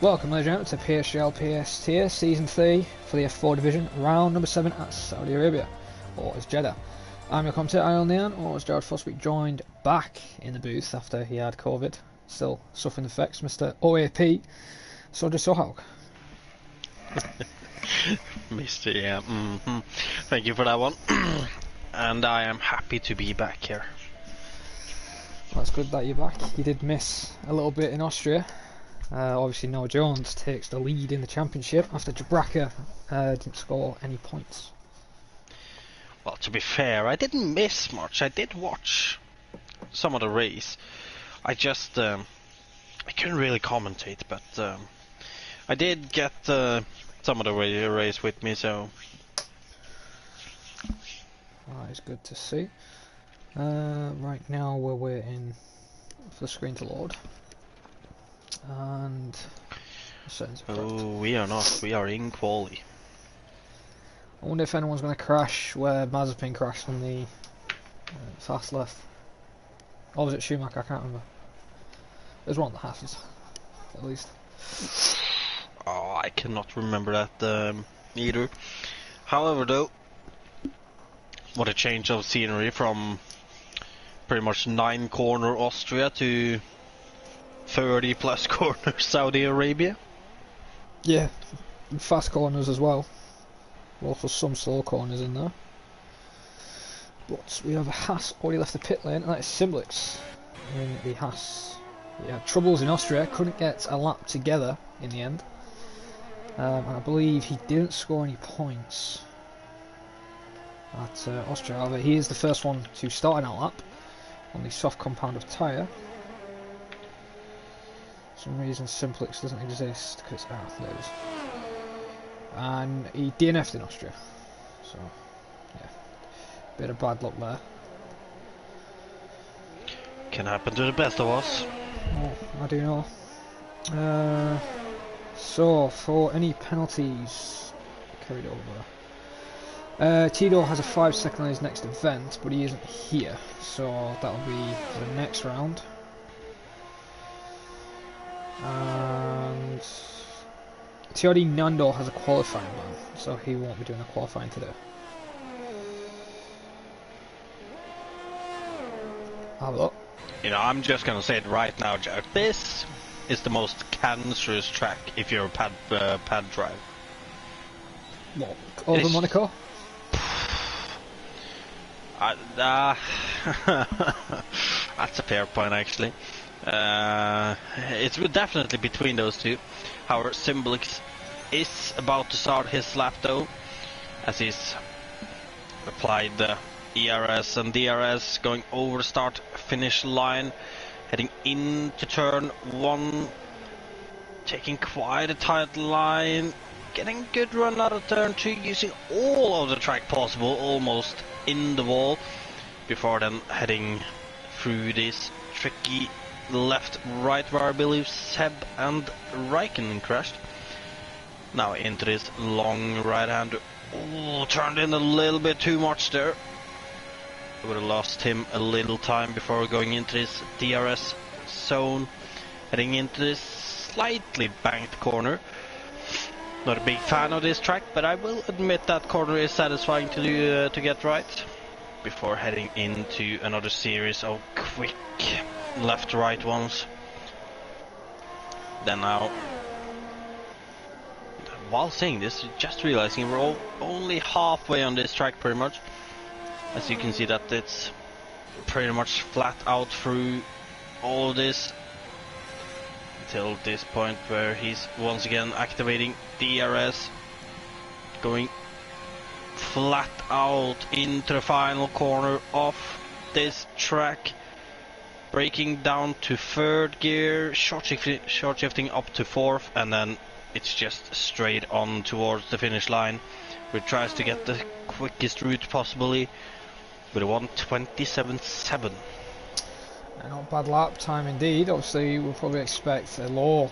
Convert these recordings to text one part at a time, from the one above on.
Welcome, ladies and gentlemen, to PSGL PS Tier Season 3 for the F4 Division, round number 7 at Saudi Arabia, or as Jeddah. I'm your commentator, Ion Leon, or as Jared Foswick, joined back in the booth after he had COVID, still suffering the effects, Mr. OAP, Sodra Sohaug. Mr. Yeah, Thank you for that one. And I am happy to be back here. Well, it's good that you're back. You did miss a little bit in Austria. Obviously Noah Jones takes the lead in the championship after Jabraka didn't score any points. Well, to be fair, I didn't miss much. I did watch some of the race. I just I couldn't really commentate, but I did get some of the race with me, so that is good to see. Right now we're waiting for the screen to load. And we are not. We are in quali. I wonder if anyone's going to crash where Mazepin crashed on the fast left. Or was it Schumacher? I can't remember. There's one that has, at least. Oh, I cannot remember that either. However, though, what a change of scenery from pretty much 9-corner Austria to 30 plus corner Saudi Arabia. Yeah, fast corners as well. Also some slow corners in there. But we have a Haas already left the pit lane, and that is Simblix in the Haas. We had troubles in Austria, couldn't get a lap together in the end. And I believe he didn't score any points at Austria. However, he is the first one to start in that lap on the soft compound of tyre. For some reason Simplix doesn't exist because there it is. And he DNF'd in Austria, so yeah, bit of bad luck there. Can happen to the best of us. Oh, I do know. So for any penalties carried over, Tito has a 5-second on his next event, but he isn't here, so that'll be for the next round. And Teodi Nando has a qualifying ban, so he won't be doing a qualifying today. Have a look. You know, I'm just gonna say it right now, Jack. This is the most cancerous track if you're a pad drive. What? Over Monaco? That's a fair point, actually. It's definitely between those two. However, Simblix is about to start his lap though, as he's applied the ERS and DRS, going over the start finish line, heading into turn 1, taking quite a tight line, getting a good run out of turn 2, using all of the track possible, almost in the wall, before then heading through this tricky left-right where I believe Seb and Raikkonen crashed. Now into this long right-hander. Oh, turned in a little bit too much there. Would have lost him a little time before going into this DRS zone. Heading into this slightly banked corner. Not a big fan of this track, but I will admit that corner is satisfying to get right. Before heading into another series of quick left-right ones. Then now, while saying this, just realizing we're only halfway on this track pretty much. As you can see that it's pretty much flat out through all of this until this point where he's once again activating DRS, going flat out into the final corner of this track, braking down to 3rd gear, short shifting up to 4th, and then it's just straight on towards the finish line, where it tries to get the quickest route possibly with a 1:27.7. Not bad lap time indeed. Obviously we'll probably expect a low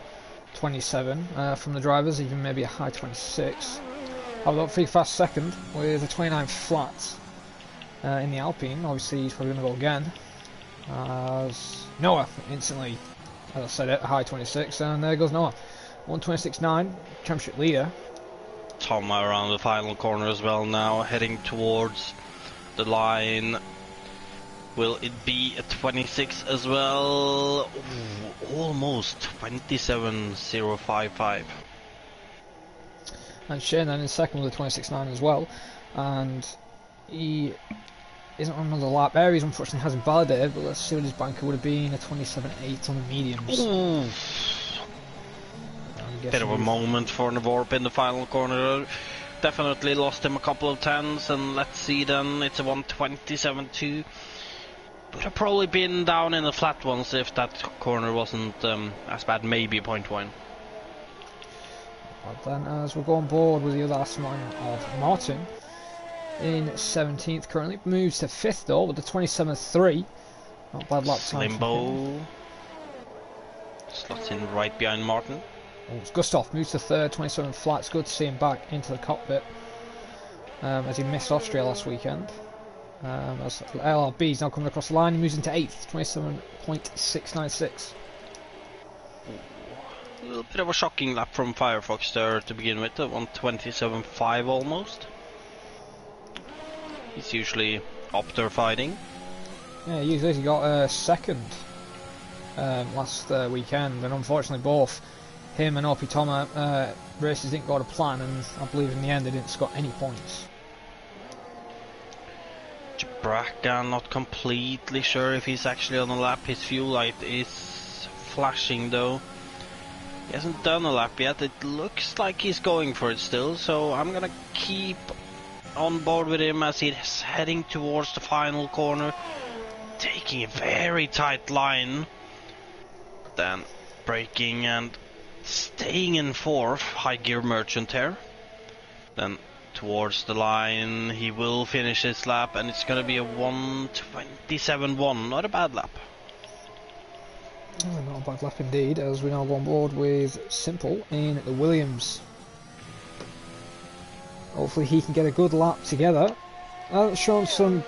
27 from the drivers, even maybe a high 26. I've got pretty fast second with a 29 flat in the Alpine. Obviously he's probably going to go again, as Noah instantly, as I said, a high 26, and there goes Noah. 1:26.9, championship leader. Tom around the final corner as well now, heading towards the line. Will it be a 26 as well? Ooh, almost 27.055. And Shane then in second with a 26.9 as well. And he isn't on another lap. Aries unfortunately hasn't validated, but let's see what his banker would have been. A 27.8 on the mediums. Ooh. Bit of a moment for Navorp in the final corner. Definitely lost him a couple of tenths, and let's see then, it's a 1:27.2. Would have probably been down in the flat ones if that corner wasn't as bad, maybe a 0.1. But then as we'll go on board with the last line of Martin in 17th currently, moves to 5th though with the 27.3. Not bad lap time. Limbo slots in right behind Martin. Oh, it's Gustav moves to 3rd, 27 flat. It's good to see him back into the cockpit as he missed Austria last weekend. As LRB is now coming across the line, he moves into 8th, 27.696. A little bit of a shocking lap from Firefox there to begin with, 1:27.5 almost. He's usually up there fighting. Yeah, he usually got second last weekend, and unfortunately both him and Opie Toma races didn't go to plan, and I believe in the end they didn't score any points. Jabraka, not completely sure if he's actually on a lap. His fuel light is flashing though. He hasn't done a lap yet. It looks like he's going for it still, so I'm gonna keep on board with him as he's heading towards the final corner, taking a very tight line, then braking and staying in 4th. High gear merchant here. Then towards the line, he will finish his lap, and it's gonna be a 1:27.1. Not a bad lap. Oh, not a bad lap indeed, as we now go on board with Simple in the Williams. Hopefully he can get a good lap together. Shown some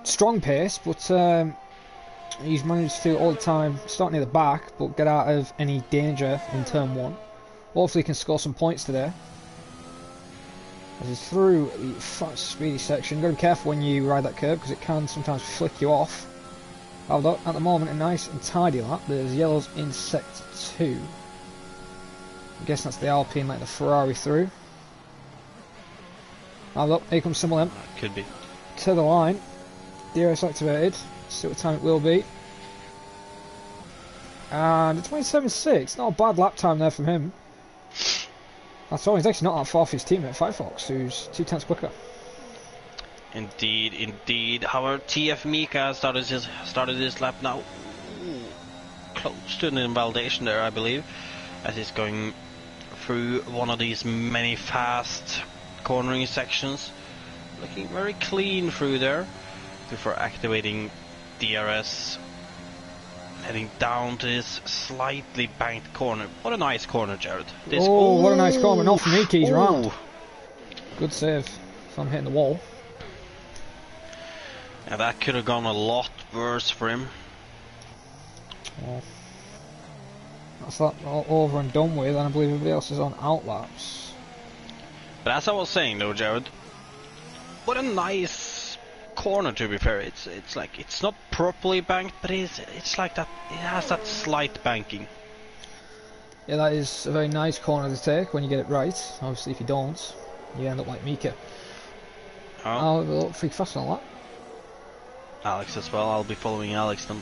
strong pace, but he's managed to all the time start near the back, but get out of any danger in turn 1. Hopefully he can score some points today. As he's through the fast speedy section, you've got to be careful when you ride that curb because it can sometimes flick you off. Although at the moment a nice and tidy lap. There's yellows in sector 2. I guess that's the Alpine letting the Ferrari through. Although here comes Simple M. Could be. To the line. DRS activated. See what time it will be. And a 27.6. Not a bad lap time there from him. That's all. He's actually not that far off his teammate Firefox, who's 2 tenths quicker. Indeed, indeed. However, TF Mika started his lap now. Ooh, close to an invalidation there, I believe, as he's going through one of these many fast cornering sections. Looking very clean through there before activating DRS. Heading down to this slightly banked corner. What a nice corner, Jared. What a nice corner. Not from me, keys round. Good save from hitting the wall. Yeah, that could have gone a lot worse for him. Well, that's that all over and done with, and I believe everybody else is on outlaps. But as I was saying though, Jared, what a nice corner, to be fair. It's like, it's not properly banked, but it's like that, it has that slight banking. Yeah, that is a very nice corner to take when you get it right. Obviously if you don't, you end up like Mika. Oh. I'll look freak fast on that. Alex as well, I'll be following Alex then.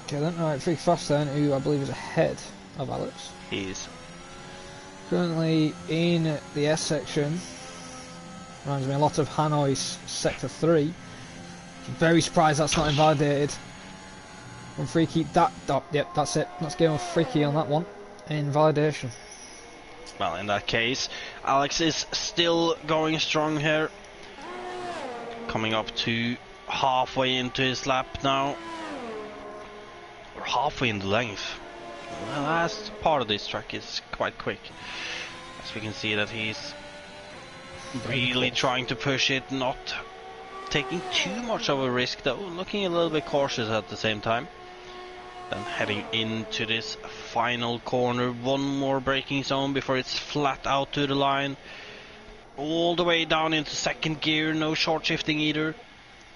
Okay then, alright, freak fast then, who I believe is ahead of Alex. He is. Currently in the S section. Reminds me a lot of Hanoi's Sector 3. Very surprised that's not invalidated. From Freaky, yep, that's it. That's game of Freaky on that one. Invalidation. Well, in that case, Alex is still going strong here. Coming up to halfway into his lap now. Or halfway in the length. The last part of this track is quite quick. As we can see that he's really trying to push it, not taking too much of a risk though, looking a little bit cautious at the same time. Then heading into this final corner. One more braking zone before it's flat out to the line. All the way down into second gear, no short shifting either.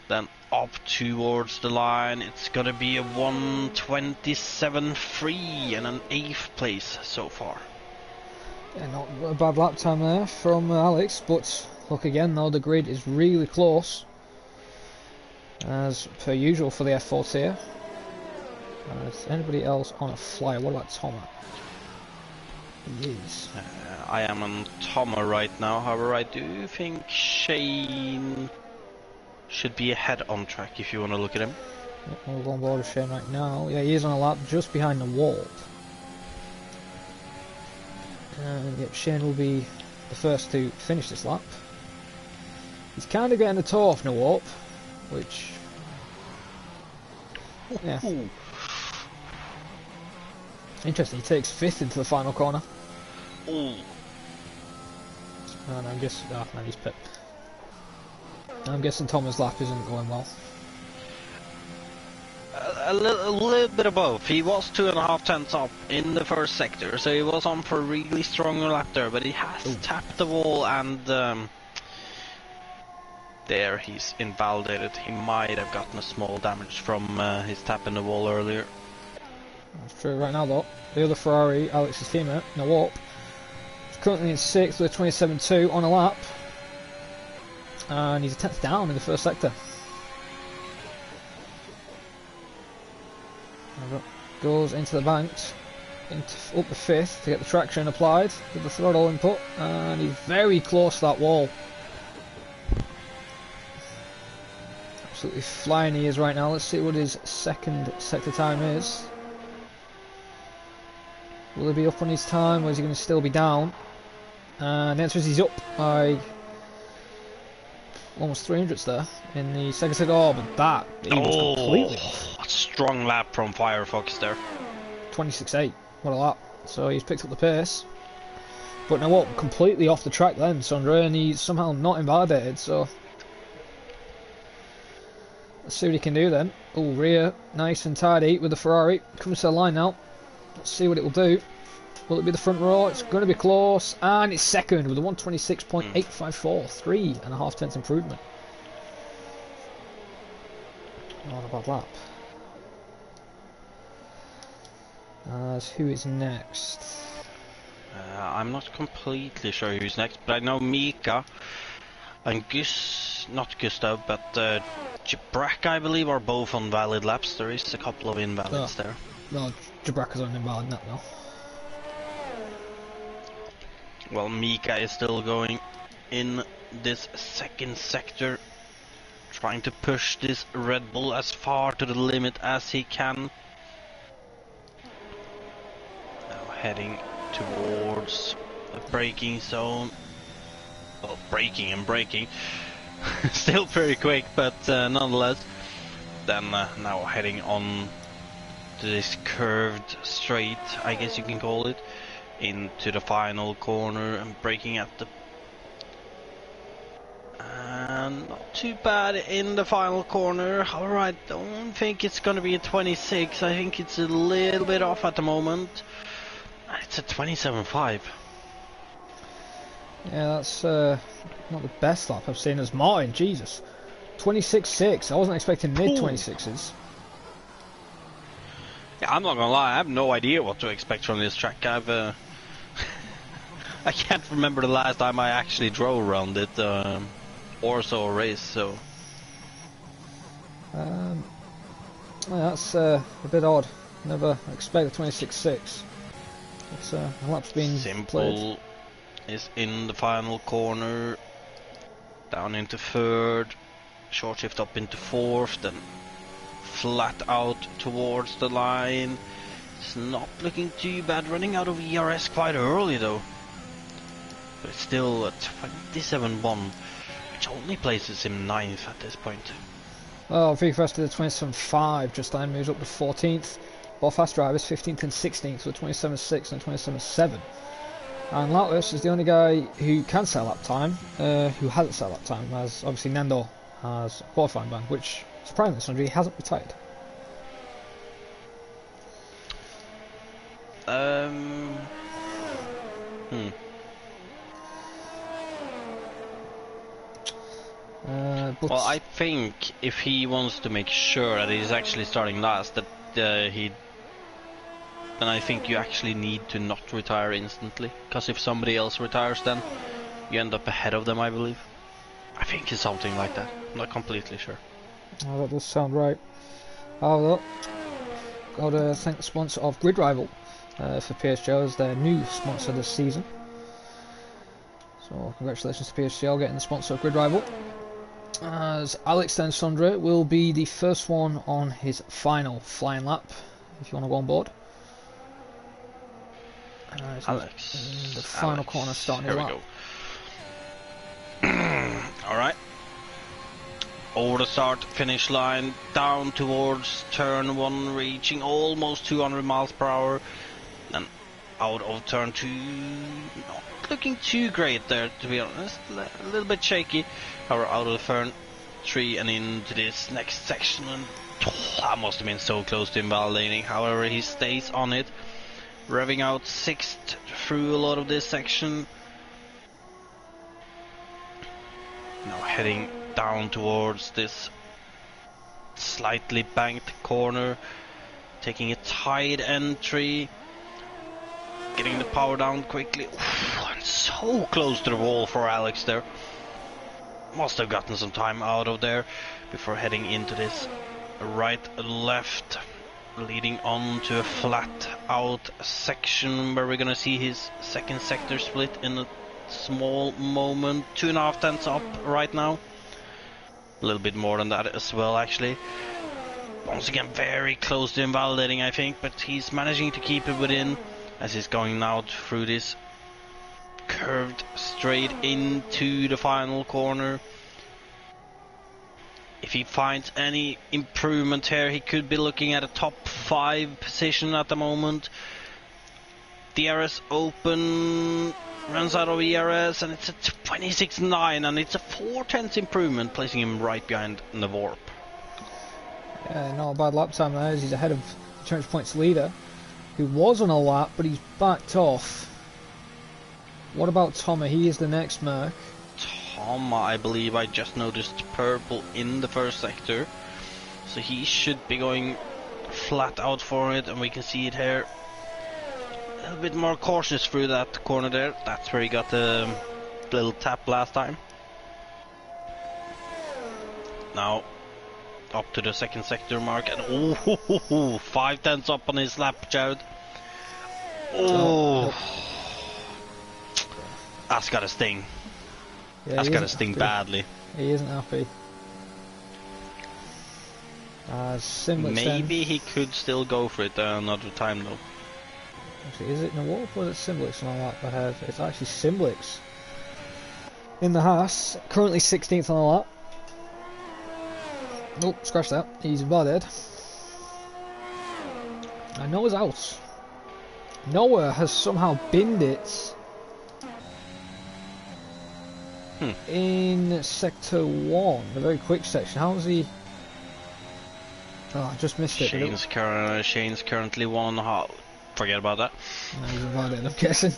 Then up towards the line. It's gonna be a 1:27.3 and an 8th place so far. Yeah, not a bad lap time there from Alex, but look again though, the grid is really close, as per usual for the F4 tier. Is anybody else on a flyer? What about Thomas? He is. I am on Thomas right now, however I do think Shane should be ahead on track if you want to look at him. We'll go on board with Shane right now. Yeah, he is on a lap just behind the wall. Yep, Shane will be the first to finish this lap. He's kind of getting the toe off no warp, which, yeah, interesting. He takes 5th into the final corner. Ooh. And I'm guessing, no, he's pit. I'm guessing Thomas' lap isn't going well. A little bit of both. He was 2.5 tenths up in the first sector, so he was on for a really strong lap there, but he has tapped the wall, and there he's invalidated. He might have gotten a small damage from his tap in the wall earlier. That's true. Right now though, the other Ferrari, Alex's teammate, no warp, is currently in 6th with a 27.2 on a lap, and he's a 10th down in the first sector. Goes into the banks, up the 5th to get the traction applied with the throttle input, and he's very close to that wall. Absolutely flying he is right now. Let's see what his second sector time is. Will he be up on his time, or is he going to still be down? And the answer is he's up by almost 300s there in the second sector. Oh, but that, he was completely off. A strong lap from Firefox there. 26.8, what a lap. So he's picked up the pace. But now what, completely off the track then, Sondre, and he's somehow not invalidated, so let's see what he can do then. Oh, rear, nice and tidy with the Ferrari. Comes to the line now. Let's see what it will do. Will it be the front row? It's going to be close, and it's second with a 1:26.854, 3.5 tenths improvement. Not a bad lap. Who is next? I'm not completely sure who's next, but I know Mika and not Gustav, but Jabrak, I believe, are both on valid laps. There is a couple of invalids there. No, Jabrak is on invalid lap now. Well, Mika is still going in this second sector, trying to push this Red Bull as far to the limit as he can. Now heading towards the braking zone. Well, braking and braking. Still pretty quick, but nonetheless. Then now heading on to this curved straight, I guess you can call it, into the final corner and braking at the... And not too bad in the final corner. However, I don't think it's going to be a 26. I think it's a little bit off at the moment. It's a 27.5. Yeah, that's not the best lap I've seen as Martin. Jesus, 26.6. I wasn't expecting mid 26s. Yeah, I'm not gonna lie. I have no idea what to expect from this track. I can't remember the last time I actually drove around it or saw a race. So. Well, that's a bit odd. Never expect a 26.6. It's a lap's been Simple played. Is in the final corner, down into third, short shift up into fourth, then flat out towards the line. It's not looking too bad, running out of ERS quite early though, but it's still a 27.1, which only places him 9th at this point. Well, Vic Rest to the 27.5, just then moves up to 14th. Both fast drivers 15th and 16th with 27.6 and 27.7. And Latless is the only guy who can set a lap time, who hasn't set a lap time, as obviously Nando has a qualifying ban, which surprisingly he hasn't retired. Um. Hmm. But Well, I think if he wants to make sure that he's actually starting last, that then I think you actually need to not retire instantly. Because if somebody else retires, then you end up ahead of them, I believe. I think it's something like that. I'm not completely sure. oh, that does sound right. Oh, look. Got to thank the sponsor of Grid Rival for PSGL as their new sponsor this season. So congratulations to PSGL getting the sponsor of Grid Rival. As Alex then Sundre will be the first one on his final flying lap, if you want to go on board. Alex. The final corner starting Here the we lap. go. Alright. Over the start finish line, down towards turn 1, reaching almost 200 miles per hour. And out of turn 2, not looking too great there, to be honest. A little bit shaky. However, out of turn 3 and into this next section, and that must have been so close to invalidating. However, he stays on it, revving out 6th through a lot of this section. Now heading down towards this slightly banked corner, taking a tight entry, getting the power down quickly. Oof, and so close to the wall for Alex there. Must have gotten some time out of there before heading into this right left, leading on to a flat out section where we're gonna see his second sector split in a small moment. 2.5 tenths up right now. A little bit more than that as well, actually. Once again, very close to invalidating, I think, but he's managing to keep it within as he's going now through this curved straight into the final corner. If he finds any improvement here, he could be looking at a top 5 position at the moment. DRS open, runs out of ERS, and it's a 26.9, and it's a 4 tenths improvement, placing him right behind the Warp. Yeah, not a bad lap time there, as he's ahead of the Challenge Points leader, who was on a lap, but he's backed off. What about Thomas? He is the next Merc. Tom, I believe I just noticed purple in the first sector, so he should be going flat out for it, and we can see it here. A little bit more cautious through that corner there. That's where he got the little tap last time. Now up to the second sector mark, and oh, 5 tenths up on his lap, Jared. Oh, that's gotta sting. Yeah, That's gotta sting badly. He isn't happy. Maybe he could still go for it another time though. Actually, is it Nawalp or is it Simblix on the lap ahead? It's actually Simblix in the Haas, currently 16th on the lap. Nope, scratch that. He's invalidated. And Noah's out. Noah has somehow binned it in sector 1, the very quick section. How was he? Oh, I just missed it. Shane's currently 1.5. Forget about that. No, he's invalidated, I'm guessing.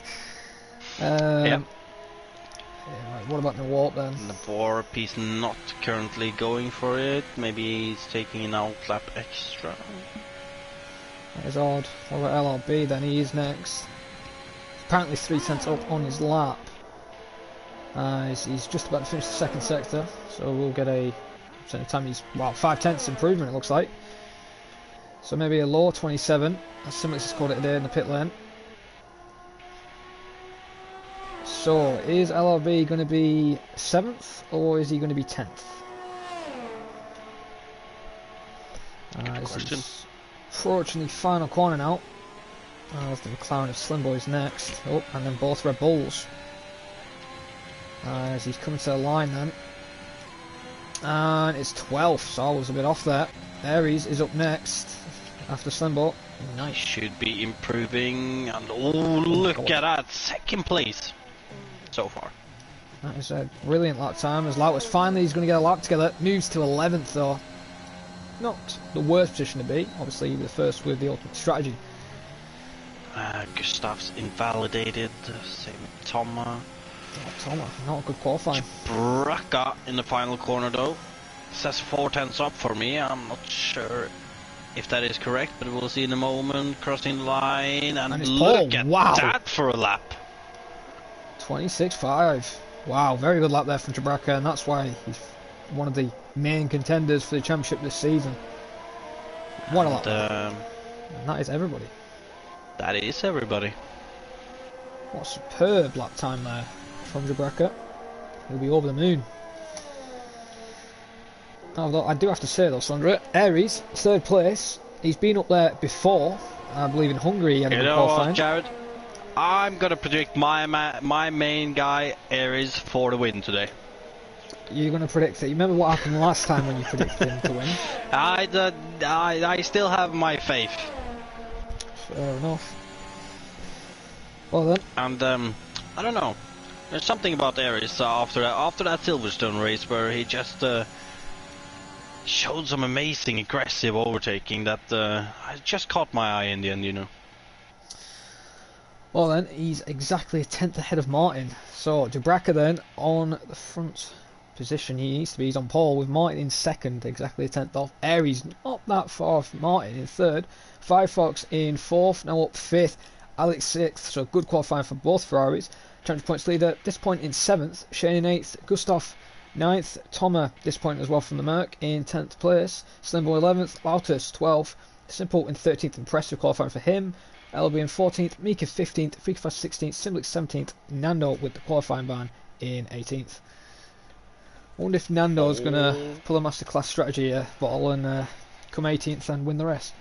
Yeah. Yeah, right, what about Nawalp then? The Warp, he's not currently going for it. Maybe he's taking an outlap extra. That is odd. What about LRB then? He is next. Apparently 3 tenths up on his lap. He's just about to finish the second sector, so we'll get a time he's 5 tenths improvement, it looks like. So maybe a low 27. As Simix has called it today in the pit lane. So is LRB going to be 7th or is he going to be 10th? Question. Approaching the final corner now. As the McLaren of Slim Boys next. Oh, and then both Red Bulls. As he's coming to the line then. And it's 12th, so I was a bit off there. Aries is up next after Slimbo. Nice. Should be improving, and oh, look at that, 2nd place so far. That is a brilliant lap time as Lautis finally is going to get a lap together. Moves to 11th though. Not the worst position to be, obviously the first with the ultimate strategy. Gustav's invalidated. Same with Toma. Oh, Toma, not a good qualifying. Bracca in the final corner though. Says 4/10 up for me. I'm not sure if that is correct, but we'll see in a moment. Crossing the line, and it's look Paul. at Wow. that for a lap. 26.5. Wow, very good lap there from Bracca, and that's why he's one of the main contenders for the championship this season. What a lap. And that is everybody. That is everybody. What a superb lap time there from Bracca. He'll be over the moon. Although I do have to say though, Sondra, Aries, third place. He's been up there before. I believe in Hungary he had a good qualifying. What, Jared? I'm gonna predict my main guy Aries for the win today. You're gonna predict it. You remember what happened last time when you predicted him to win? I still have my faith. Fair enough. Well then. And I don't know. There's something about Aries after that Silverstone race where he just showed some amazing aggressive overtaking that I just caught my eye in the end, you know. Well then, he's exactly a tenth ahead of Martin. So Bracca then on the front position he needs to be. He's on pole with Martin in second, exactly a tenth off. Aries not that far off Martin in third. Firefox in fourth, now up fifth. Alex sixth, so good qualifying for both Ferraris. Championship points leader at this point in seventh. Shane in eighth. Gustav ninth. Toma this point as well from the Merc in 10th place. Slimbo 11th. Lautus 12th. Simple in 13th. Impressive qualifying for him. LB in 14th. Mika 15th. Freakfast 16th. Simblix 17th. Nando with the qualifying ban in 18th. I wonder if Nando's going to pull a masterclass strategy here, bottle, and come 18th and win the rest.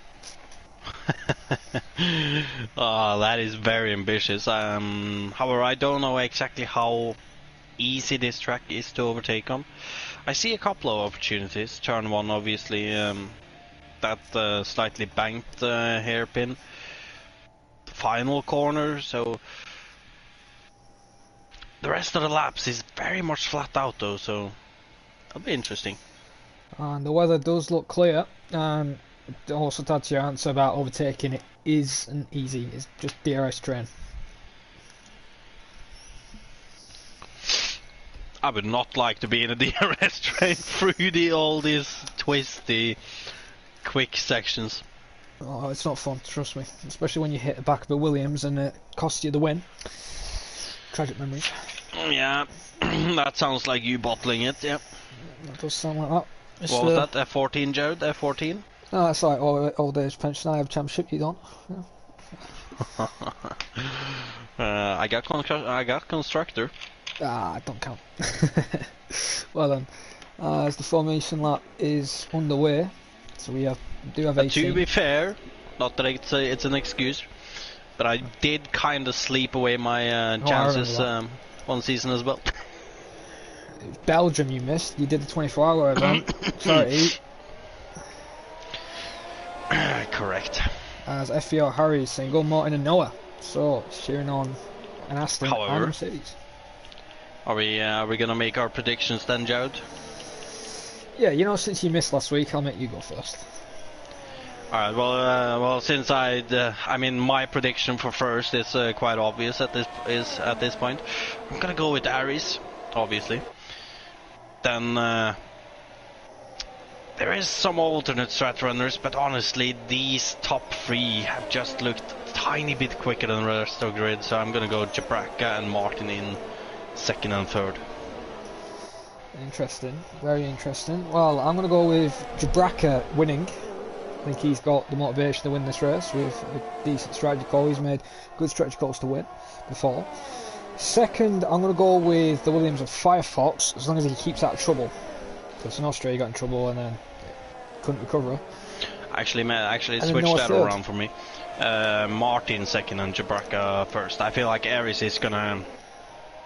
Oh, that is very ambitious. However, I don't know exactly how easy this track is to overtake on. I see a couple of opportunities. Turn one, obviously, that slightly banked hairpin. The final corner, so the rest of the laps is very much flat out though, so that'll be interesting. And the weather does look clear. Also to add to your answer about overtaking, it isn't easy. It's just DRS train. I would not like to be in a DRS train through all these twisty, quick sections. Oh, it's not fun, trust me. Especially when you hit the back of a Williams and it costs you the win. Tragic memories. Yeah, that sounds like you bottling it, yeah. That does sound like that. It's, what was that, F14, Jared? F14? No, that's like old age pension. I have championship, you don't. Yeah. I got constructor. Ah, don't count. Well then, as the formation lap is underway, so we do have 18. To be fair, not that it's an excuse, but I did kind of sleep away my chances one season as well. It was Belgium you missed. You did the 24-hour event. Sorry. Correct. As FVR Harry saying go Martin and Noah. So cheering on an Aston and a Mercedes. Are we gonna make our predictions then, Jared? Yeah, you know, since you missed last week, I'll make you go first. Alright, well, since I mean, my prediction for first is quite obvious at this point. I'm gonna go with Aries, obviously. Then there is some alternate strat runners, but honestly, these top three have just looked a tiny bit quicker than the rest of the grid, so I'm gonna go Bracca and Martin in second and third. Interesting, very interesting. Well, I'm going to go with Bracca winning. I think he's got the motivation to win this race with a decent strategy call. He's made good strategy calls to win before. Second, I'm going to go with the Williams of Firefox, as long as he keeps out of trouble. Because in Austria he got in trouble and then couldn't recover. Actually switched that around for me. Martin second and Bracca first. I feel like Aries is going to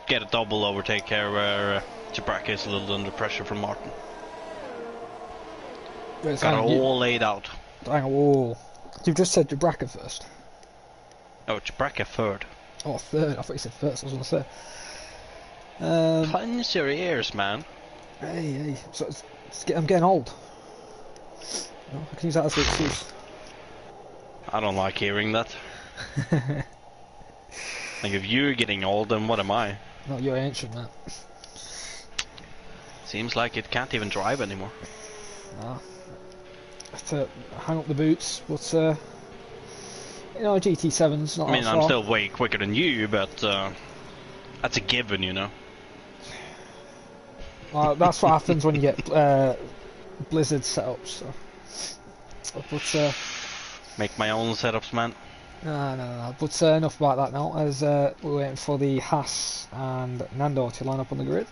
get a double overtake here where Bracca is a little under pressure from Martin. Got it all laid out. Hang on, whoa. You've just said Bracca first. Oh, Bracca third. Oh, third. I thought you said first, I was going to say. Cleanse your ears, man. Hey. So I'm getting old. No, I can use that as an excuse. I don't like hearing that. Like, if you're getting old, then what am I? No, you're ancient, man. Seems like it can't even drive anymore. Nah. Have to hang up the boots, but you know, GT7's not. I mean, that I'm far. still way quicker than you, but that's a given, you know. Well, that's what happens when you get Blizzard setups. So. But Make my own setups, man. no. But enough about that now. As we're waiting for the Haas and Nando to line up on the grid.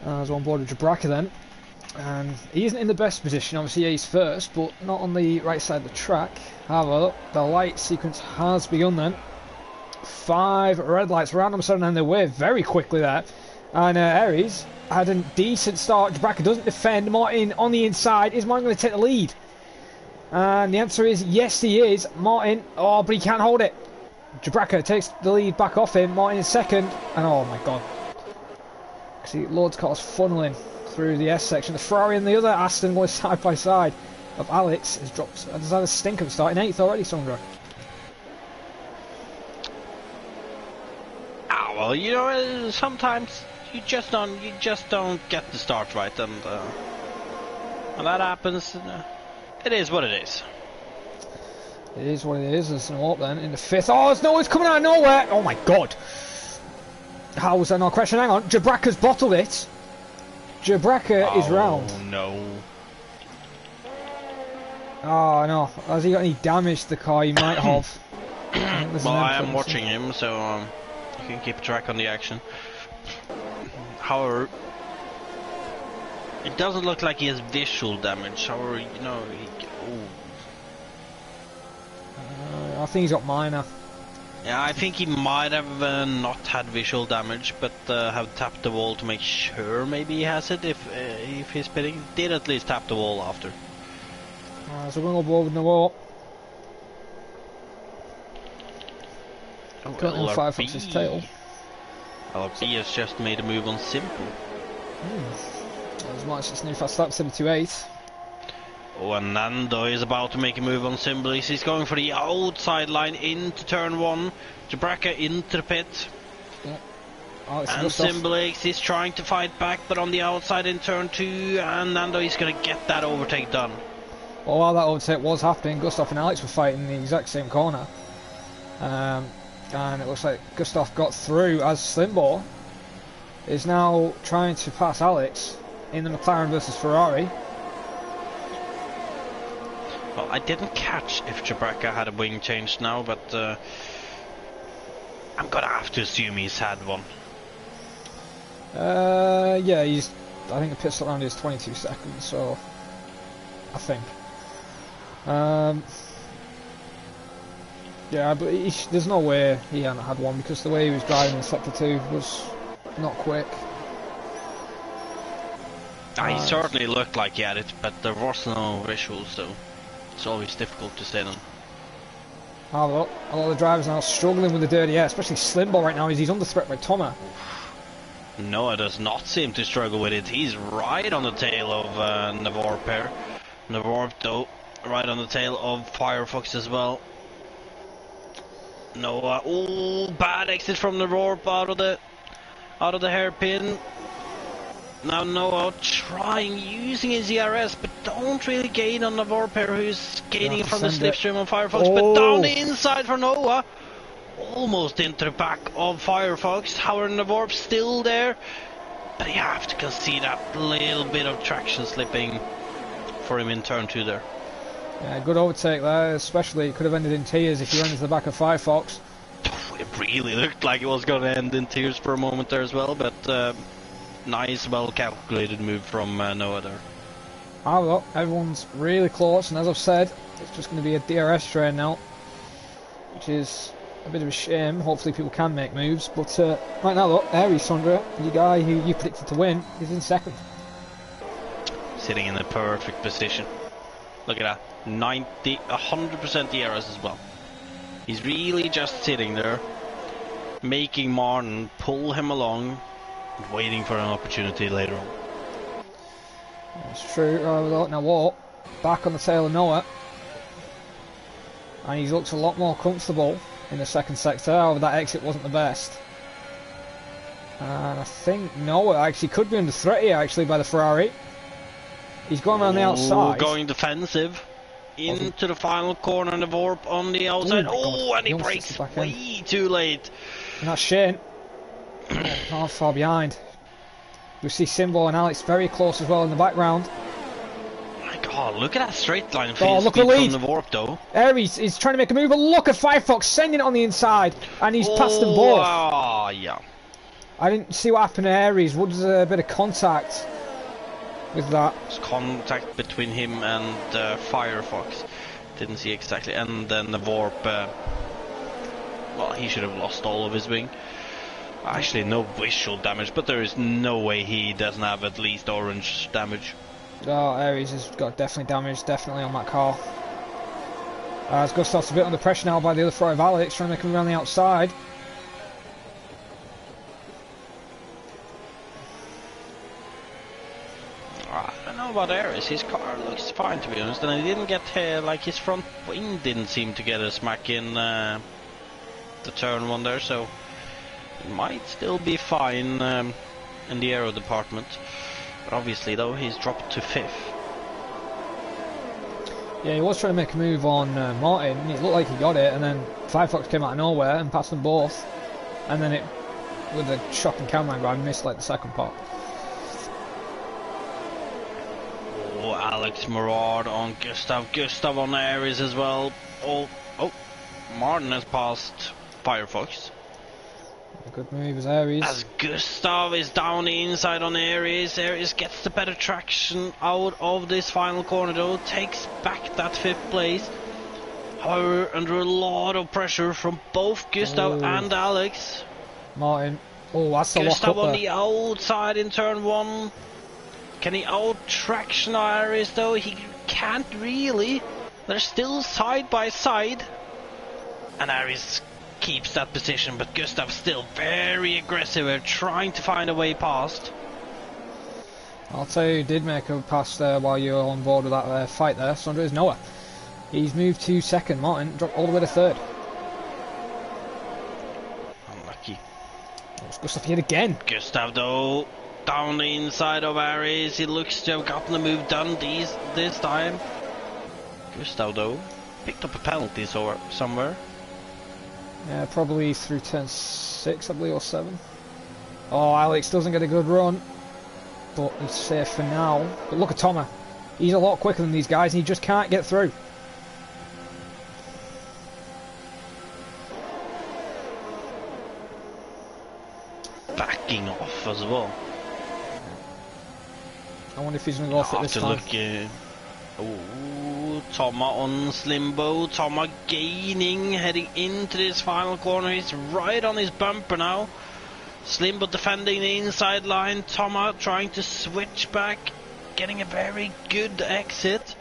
As on board with Jabraka then. And he isn't in the best position, obviously he's first, but not on the right side of the track. However, the light sequence has begun then. 5 red lights, round number 7 on their way very quickly there. And Aries had a decent start. Jabraka doesn't defend. Martin on the inside. Is Martin going to take the lead? And the answer is yes, he is. Martin, oh, but he can't hold it. Jabraka takes the lead back off him. Martin in second. And oh my god. See, Lord's cars funneling through the S section. The Ferrari and the other Aston going side by side of Alex has dropped. Has had a stinker start in 8th already, Sandra. Ah, well, you know, sometimes you just don't get the start right, and when that happens, it is what it is. It is what it is. There's no up then in the 5th. Oh, there's no, it's coming out of nowhere. Oh my god. How was there no question? Hang on. Jabraka's bottled it. Jabraka is round. Oh no. Oh no. Has he got any damage to the car? He might have. Well, I am watching him, so you can keep track on the action. However, it doesn't look like he has visual damage. However, you know, I think he's got minor. yeah, I think he might have not had visual damage, but have tapped the wall to make sure maybe he has it if he's pitting. Did at least tap the wall after. So we're going to go over the wall. Currently on Firefox's tail. LRB has just made a move on simple. As much as new fast lap 72.8. Oh, and Nando is about to make a move on Simbilis. He's going for the outside line into turn 1. Jabraka into the pit. Yeah. And Simbilis is trying to fight back, but on the outside in turn 2. And Nando is going to get that overtake done. Well, while that overtake was happening, Gustav and Alex were fighting in the exact same corner. And it looks like Gustav got through as Slimbo is now trying to pass Alex in the McLaren versus Ferrari. Well, I didn't catch if Jabraka had a wing change now, but I'm gonna have to assume he's had one. Yeah, I think the pit stop round is 22 seconds, so I think. Yeah, but there's no way he hadn't had one because the way he was driving in Sector 2 was not quick. He certainly looked like he had it, but there was no visuals, so it's always difficult to say them. A lot of the drivers are now struggling with the dirty air, especially Slimbo right now as he's under threat by Thomas. Noah does not seem to struggle with it. He's right on the tail of Navarre pair. Navarre, though, right on the tail of Firefox as well. Noah, oh, bad exit from Navarre out of the hairpin. Now Noah using his ERS, but don't really gain on Navarre pair, who's gaining from the slipstream on Firefox. But down the inside for Noah, almost into the back of Firefox. However, Navarre still there, but you have to concede that little bit of traction slipping for him in turn 2 there. Yeah, good overtake there, especially it could have ended in tears if he ran into the back of Firefox. It really looked like it was going to end in tears for a moment there as well, but nice, well calculated move from Noah there. Look, everyone's really close, and as I've said, it's just going to be a DRS train now, which is a bit of a shame. Hopefully people can make moves, but right now look, Aries, Sandra, the guy who you predicted to win, is in second. Sitting in the perfect position. Look at that, 100% DRS as well. He's really just sitting there, making Martin pull him along, waiting for an opportunity later on. That's true. Now what? Back on the tail of Noah. and he's looked a lot more comfortable in the second sector. However, that exit wasn't the best. And I think Noah actually could be under threat here actually by the Ferrari. He's gone around the outside. Going defensive into the final corner and the warp on the outside. Oh, and he breaks way too late. And that's Shane. Not far behind. We see Simbo and Alex very close as well in the background. My God, look at that straight line look at the lead from the warp though. Aries is trying to make a move, but look at Firefox sending it on the inside, and he's passed them both. Yeah. I didn't see what happened to Aries. Was there a bit of contact with that? There's contact between him and Firefox. Didn't see exactly. And then the warp, well, he should have lost all of his wing. Actually, no visual damage, but there is no way he doesn't have at least orange damage. Oh, Aries has got definitely damage, definitely on that car. As Gustav's a bit under pressure now by the other Ferrari of Alex, trying to make him around the outside. I don't know about Aries, his car looks fine to be honest, and he didn't get like his front wing didn't seem to get a smack in the turn one there, so it might still be fine in the aero department. But obviously though, he's dropped to 5th. Yeah, he was trying to make a move on Martin, and it looked like he got it, and then Firefox came out of nowhere and passed them both, and then it, with a shocking camera angle, I missed like the second part. Oh, Alex Murad on Gustav on Aries as well. Oh, Martin has passed Firefox. A good move as Aries. As Gustav is down the inside on Aries, Aries gets the better traction out of this final corner though, takes back that 5th place. However, under a lot of pressure from both Gustav and Alex. Martin, that's the Gustav lock up on there. the outside in turn 1. Can he out-traction Aries though? He can't really. They're still side by side. And Aries keeps that position, but Gustav still very aggressive at trying to find a way past. I'll tell you who did make a pass there while you were on board with that fight there. Sandra is Noah. He's moved to 2nd. Martin dropped all the way to 3rd. Unlucky. It's Gustav yet again. Gustav though, down the inside of Aries. He looks to have gotten the move done this time. Gustav though, picked up a penalty somewhere. Yeah, probably through turn 6, I believe, or 7. Oh, Alex doesn't get a good run, but he's safe for now. But look at Thomas. He's a lot quicker than these guys, and he just can't get through. Backing off as well. I wonder if he's going to go off it this time. Toma on Slimbo. Toma gaining, heading into this final corner. He's right on his bumper now. Slimbo defending the inside line. Toma trying to switch back, getting a very good exit.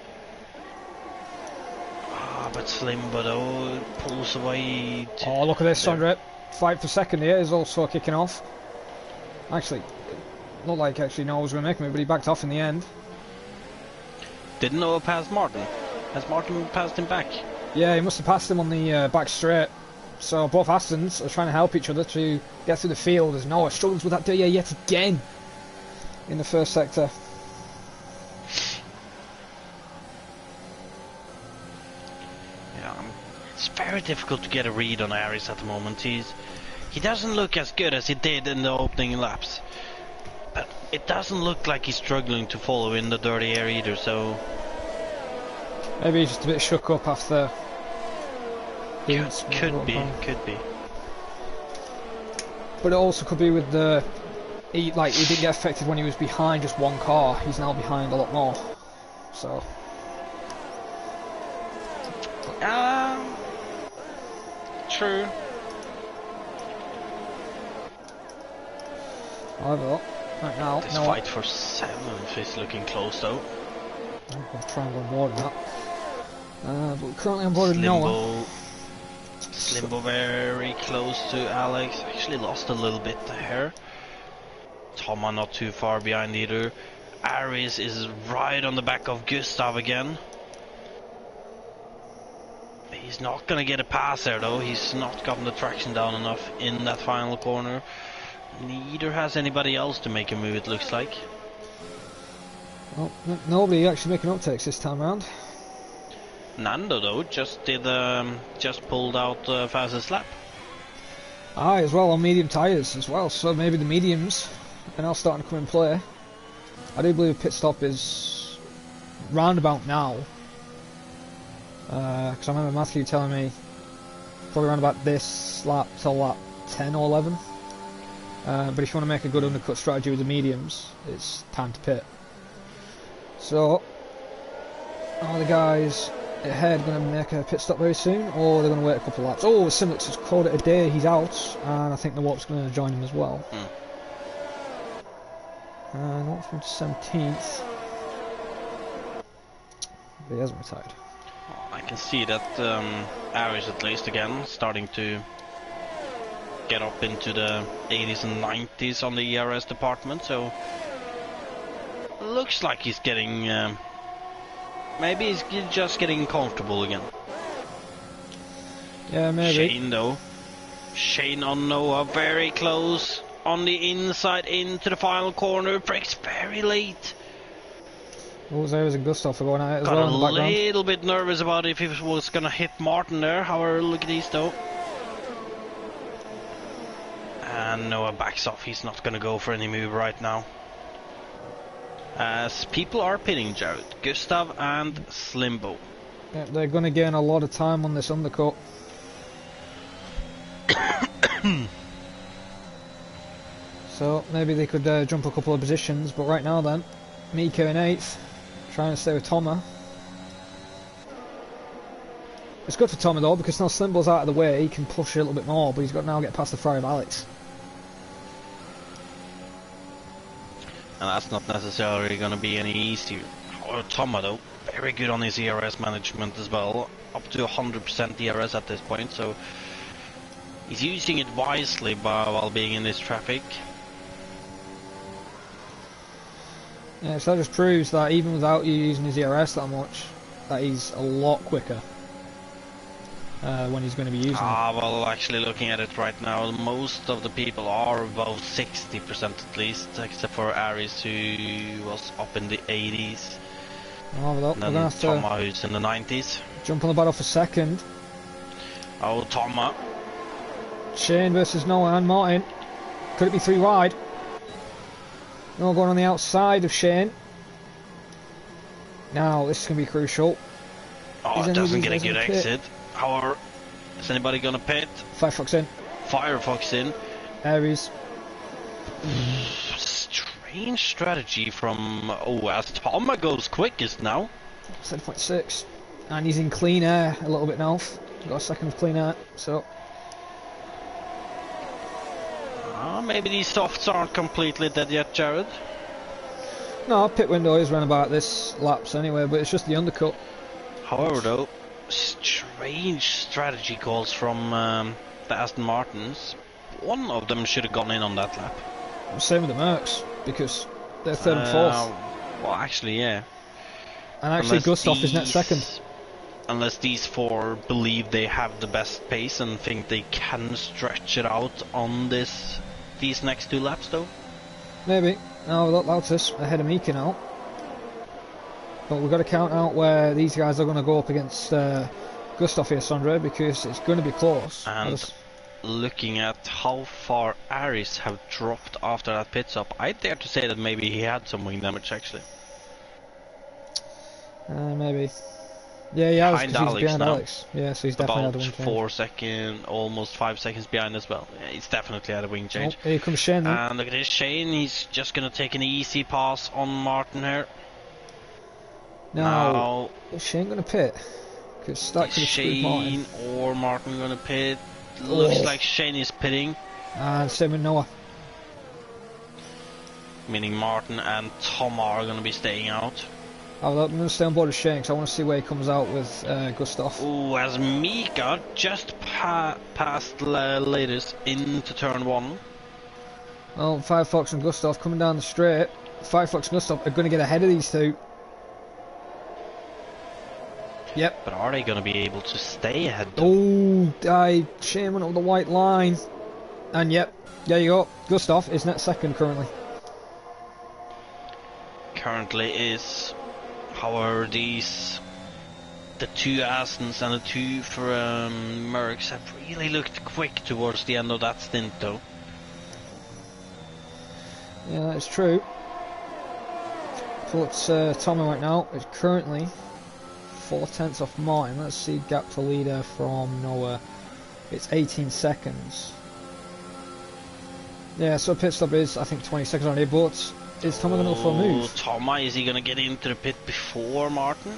But Slimbo though pulls away. Oh, look at this, Sondre. Fight for 2nd here is also kicking off. Actually, not like Noah was going to make me, but he backed off in the end. Didn't Noah pass Martin? Has Martin passed him back? Yeah, he must have passed him on the back straight. So both Astons are trying to help each other to get through the field as Noah struggles with that dirty yet again in the 1st sector. Yeah, it's very difficult to get a read on Aries at the moment. He doesn't look as good as he did in the opening laps. But it doesn't look like he's struggling to follow in the dirty air either, so... Maybe he's just a bit shook up after... Could be. But it also could be with the... He didn't get affected when he was behind just one car. He's now behind a lot more. So... True. However, right now... This fight for 7th is looking close though. I'll try and go on board with that. But we're currently on board with Noah. Slimbo very close to Alex. Actually lost a little bit there. Toma not too far behind either. Aries is right on the back of Gustav again. He's not gonna get a pass there though. He's not gotten the traction down enough in that final corner. Neither has anybody else to make a move, it looks like. Well, nobody actually making uptakes this time round. Nando though just pulled out the fastest lap. Aye, as well on medium tyres as well, so maybe the mediums are now starting to come in play. I do believe pit stop is roundabout now. Because I remember Matthew telling me probably around about this lap till lap 10 or 11. But if you want to make a good undercut strategy with the mediums, it's time to pit. So, are the guys ahead going to make a pit stop very soon, or they're going to wait a couple of laps? Oh, Simlix has called it a day, he's out, and I think the Warp's going to join him as well. And what's from 17th? But he hasn't retired. I can see that Aris at least again starting to get up into the 80s and 90s on the ERS department, so looks like he's getting maybe he's just getting comfortable again. Yeah, maybe. Shane though, Shane on Noah, very close on the inside into the final corner, breaks very late. Ares and Gustav are going at it as Got well in the background. a little bit nervous about if he was gonna hit Martin there. However, look at these though. And Noah backs off, he's not gonna go for any move right now. As people are pitting Jared, Gustav and Slimbo. Yeah, they're going to gain a lot of time on this undercut. So maybe they could jump a couple of positions, but right now then, Mika in 8th, trying to stay with Toma. It's good for Toma though, because now Slimbo's out of the way, he can push a little bit more, but he's got to now get past the fry of Alex. And that's not necessarily going to be any easier. Oh, Toma though, very good on his ERS management as well, up to 100% ERS at this point, so he's using it wisely while being in this traffic. Yeah, so that just proves that even without you using his ERS that much, that he's a lot quicker when he's going to be using it. Well, actually looking at it right now, most of the people are above 60% at least, except for Aris who was up in the 80s. Oh, well, And then Toma who's in the 90s. Jump on the battle for second. Oh, Toma. Shane versus Noah and Martin. Could it be 3 wide? Noah going on the outside of Shane. Now, this is going to be crucial. Oh, it doesn't get a good exit. However, is anybody going to pit? Firefox in. Firefox in. Aries. Strange strategy from... Oh, as Toma goes quickest now. 7.6. And he's in clean air a little bit now. Got a second of clean air, so... Maybe these softs aren't completely dead yet, Jared. No, pit window is run about this laps anyway, but it's just the undercut. However though, strange strategy calls from the Aston Martins. One of them should have gone in on that lap. Same with the Mercs, because they're 3rd and 4th. Well, actually, yeah. And actually, Gustav is net 2nd. Unless these 4 believe they have the best pace and think they can stretch it out on these next 2 laps, though. Maybe. No, that's us ahead of Mika now. But we've got to count out where these guys are going to go up against Gustav here, Sondre, because it's going to be close. And looking at how far Aris have dropped after that pit stop, I dare to say that maybe he had some wing damage actually. Maybe. Yeah, he has, because he's behind now. Alex. Yeah, so he's definitely had a wing change. 4 seconds, almost 5 seconds behind as well. Yeah, he's definitely had a wing change. Oh, here comes Shane then. And look at this, Shane, he's just going to take an easy pass on Martin here. Now, is Shane going to pit? Because that could have screwed Martin. Shane or Martin going to pit? Looks like Shane is pitting. And same with Noah. Meaning Martin and Tom are going to be staying out. I'm going to stay on board with Shane because I want to see where he comes out with Gustav. Oh, as Mika just passed latest into turn 1. Well, Firefox and Gustav coming down the straight. Firefox and Gustav are going to get ahead of these 2. Yep. But are they going to be able to stay ahead? Oh, Shane went over the white line. And yep, there you go. Gustav is net second currently. Currently is, however, the two Astons and the two for Mercs have really looked quick towards the end of that stint, though. Yeah, that is true. But Tommy right now is currently 4/10 off Martin. Let's see gap to leader from Noah. It's 18 seconds. Yeah, so pit stop is, I think, 20 seconds on here, but is Tommy going to go for a move? Thomas, is he going to get into the pit before Martin?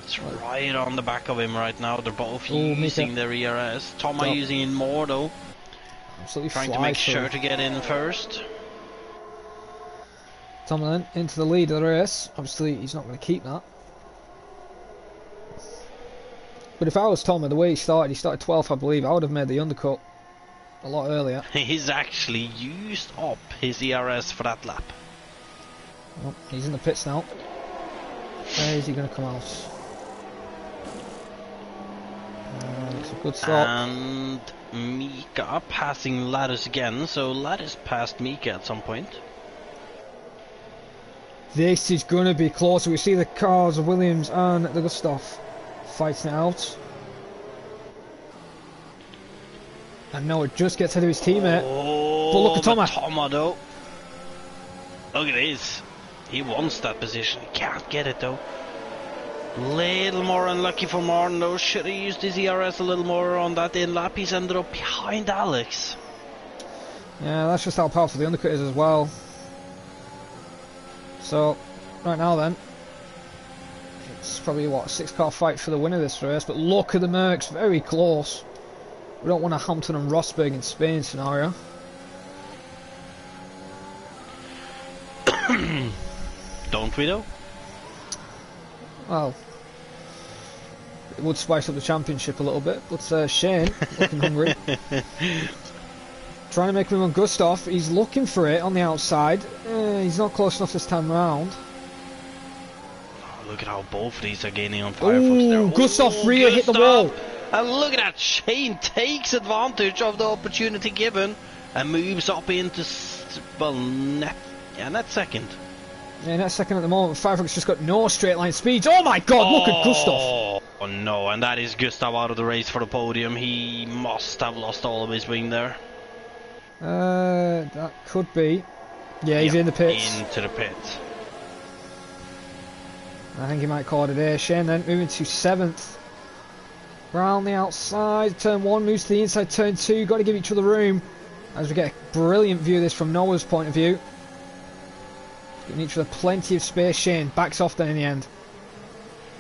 It's right on the back of him right now. They're both using their ERS. Thomas using it more, though. Absolutely trying to make sure to get in first. Tommy then into the lead of the race. Obviously, he's not going to keep that. But if I was Tommy, the way he started 12th, I believe, I would have made the undercut a lot earlier. He's actually used up his ERS for that lap. Oh, he's in the pits now. Where is he going to come out? It's a good start. And Mika passing Ladders again, so Ladders passed Mika at some point. This is going to be close. We see the cars of Williams and the Gustav fighting it out. And Noah just gets ahead of his teammate. Oh, but look at Thomas. Thomas, though. Look at this. He wants that position. He can't get it, though. Little more unlucky for Martin, though. Should have used his ERS a little more on that in lap. He's ended up behind Alex. Yeah, that's just how powerful the undercut is as well. So, right now then, it's probably, what, a 6-car fight for the win of this race. But look at the Mercs, very close. We don't want a Hampton and Rosberg in Spain scenario. Don't we, though? Well, it would spice up the championship a little bit, but Shane, looking hungry. Trying to make him on Gustav. He's looking for it on the outside. He's not close enough this time round. Oh, look at how both of these are gaining on Firefox there. Gustav really hit the wall. And look at that. Shane takes advantage of the opportunity given and moves up into, well, net second. Yeah, net second at the moment. Firefox just got no straight line speeds. Oh my god, look at Gustav. Oh no, and that is Gustav out of the race for the podium. He must have lost all of his wing there. That could be. Yeah, he's in the pits. Into the pits. I think he might call it a day. Shane then moving to 7th. Round the outside. Turn 1 moves to the inside. Turn 2. Got to give each other room. As we get a brilliant view of this from Noah's point of view. Giving each other plenty of space. Shane backs off then in the end.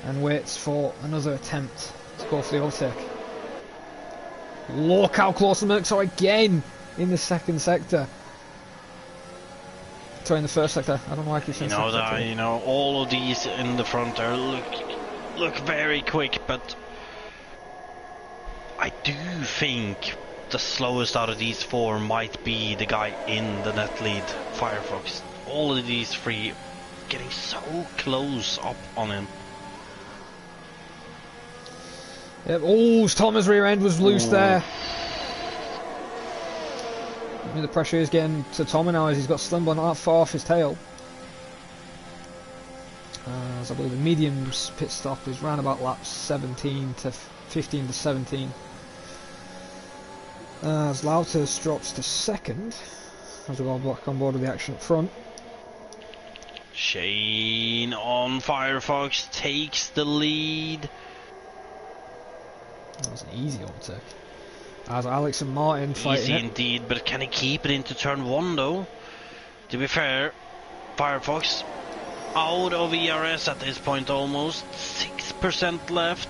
And waits for another attempt to go for the overtake. Look how close the Mercs are again in the second sector. Sorry, in the first sector. I don't know why I keep saying second sector. You know, all of these in the front are look very quick, but I do think the slowest out of these 4 might be the guy in the net lead, Firefox. All of these 3 getting so close up on him. Yep. Oh, Thomas' rear end was loose there. I mean, the pressure is getting to Tommy now as he's got Slimbo not that far off his tail. As I believe the medium's pit stop is round about lap 15 to 17. As Lautus drops to 2nd as we go back on board with the action up front. Shane on Firefox takes the lead. That was an easy overtake. As Alex and Martin fighting Easy indeed, but can he keep it into turn 1 though? To be fair, Firefox out of ERS at this point almost. 6% left.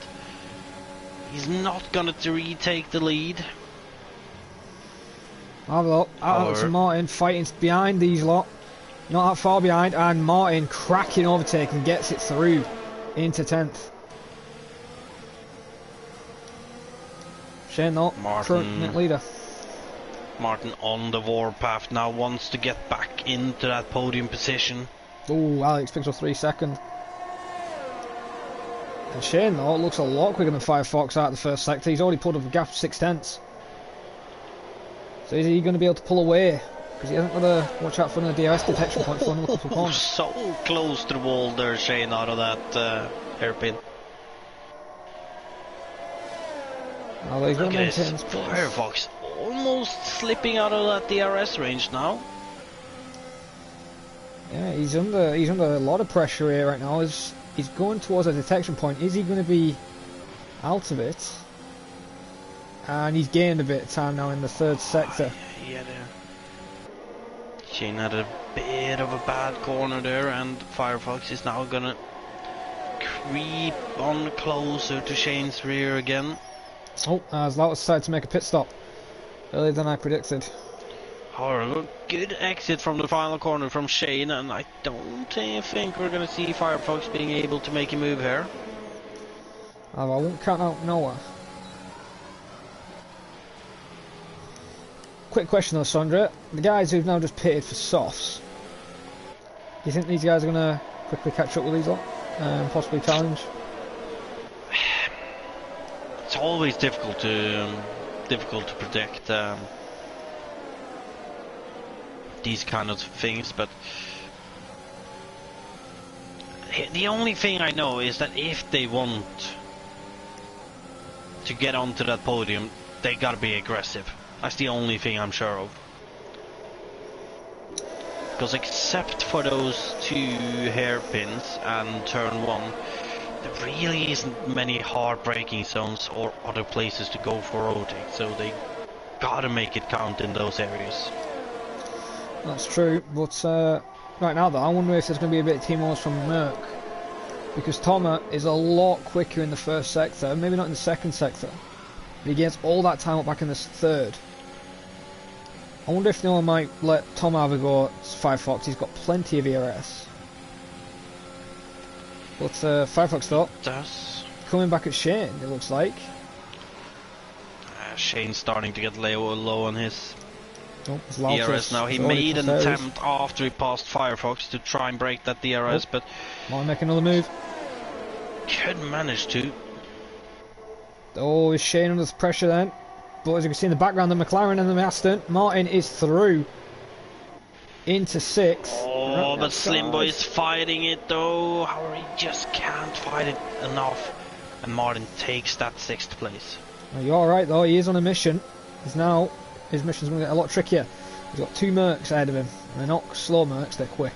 He's not gonna retake the lead. Have a look. Alex and Martin fighting behind these lot. Not that far behind, and Martin cracking overtake and gets it through into 10th. Shane though, current net leader. Martin on the warpath now, wants to get back into that podium position. Oh, Alex picks up 3 seconds. And Shane, though, looks a lot quicker than Firefox out of the first sector. He's already pulled up a gap of 6/10. So is he going to be able to pull away? Because he hasn't got to watch out for another DRS detection point for another couple of corners. So close to the wall there, Shane, out of that hairpin. Although he's going Look to at maintain this his place. Firefox almost slipping out of that DRS range now. Yeah, he's under a lot of pressure here right now. He's going towards a detection point. Is he going to be out of it? And he's gained a bit of time now in the third sector. Yeah, there. Shane had a bit of a bad corner there, and Firefox is now gonna creep on closer to Shane's rear again. Oh, as Lauter decided to make a pit stop earlier than I predicted. However, good exit from the final corner from Shane, and I don't think we're gonna see Firefox being able to make a move here. I won't count out Noah. Quick question though, Sandra. The guys who've now just pitted for softs, do you think these guys are going to quickly catch up with these lot and possibly challenge? It's always difficult to predict these kind of things, but the only thing I know is that if they want to get onto that podium, they gotta be aggressive. That's the only thing I'm sure of. Because except for those two hairpins and turn one, there really isn't many hard braking zones or other places to go for rotate, so they gotta make it count in those areas. That's true, but right now though, I wonder if there's going to be a bit of team wars from Merck. Because Thomas is a lot quicker in the first sector, maybe not in the second sector, but he gets all that time up back in the third. I wonder if no one might let Tom have a go at Firefox. He's got plenty of ERS. But Firefox though, coming back at Shane, it looks like. Shane's starting to get low on his DRS now. He made an attempt after he passed Firefox to try and break that DRS, but might make another move. Couldn't manage to. Oh, is Shane under pressure then? But as you can see in the background, the McLaren and the Aston Martin is through into sixth. Oh, but Slimbo is fighting it though. However, he just can't fight it enough, and Martin takes that sixth place. Well, you're alright though, he is on a mission. His mission's going to get a lot trickier. He's got two Mercs ahead of him. And they're not slow Mercs, they're quick.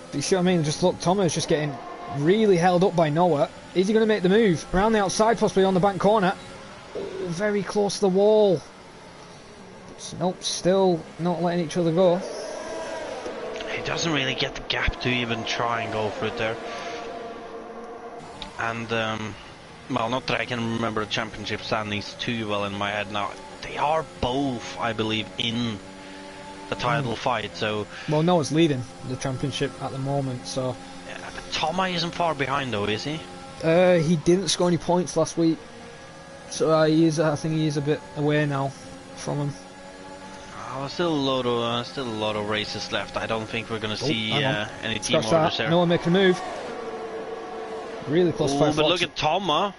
But you see what I mean? Just look, Thomas just getting really held up by Noah. Is he going to make the move? Around the outside, possibly on the back corner. Oh, very close to the wall. But, nope, still not letting each other go. He doesn't really get the gap to even try and go for it there. And, well, not that I can remember the championship standings too well in my head now. They are both, I believe, in the title fight, so... Well, Noah's leading the championship at the moment, so... Yeah, but Toma isn't far behind though, is he? He didn't score any points last week, so he is. I think he is a bit away now from him. Oh, still a lot of races left. I don't think we're going to see any team orders there. No one making a move. Really close. Oh, but look at Toma.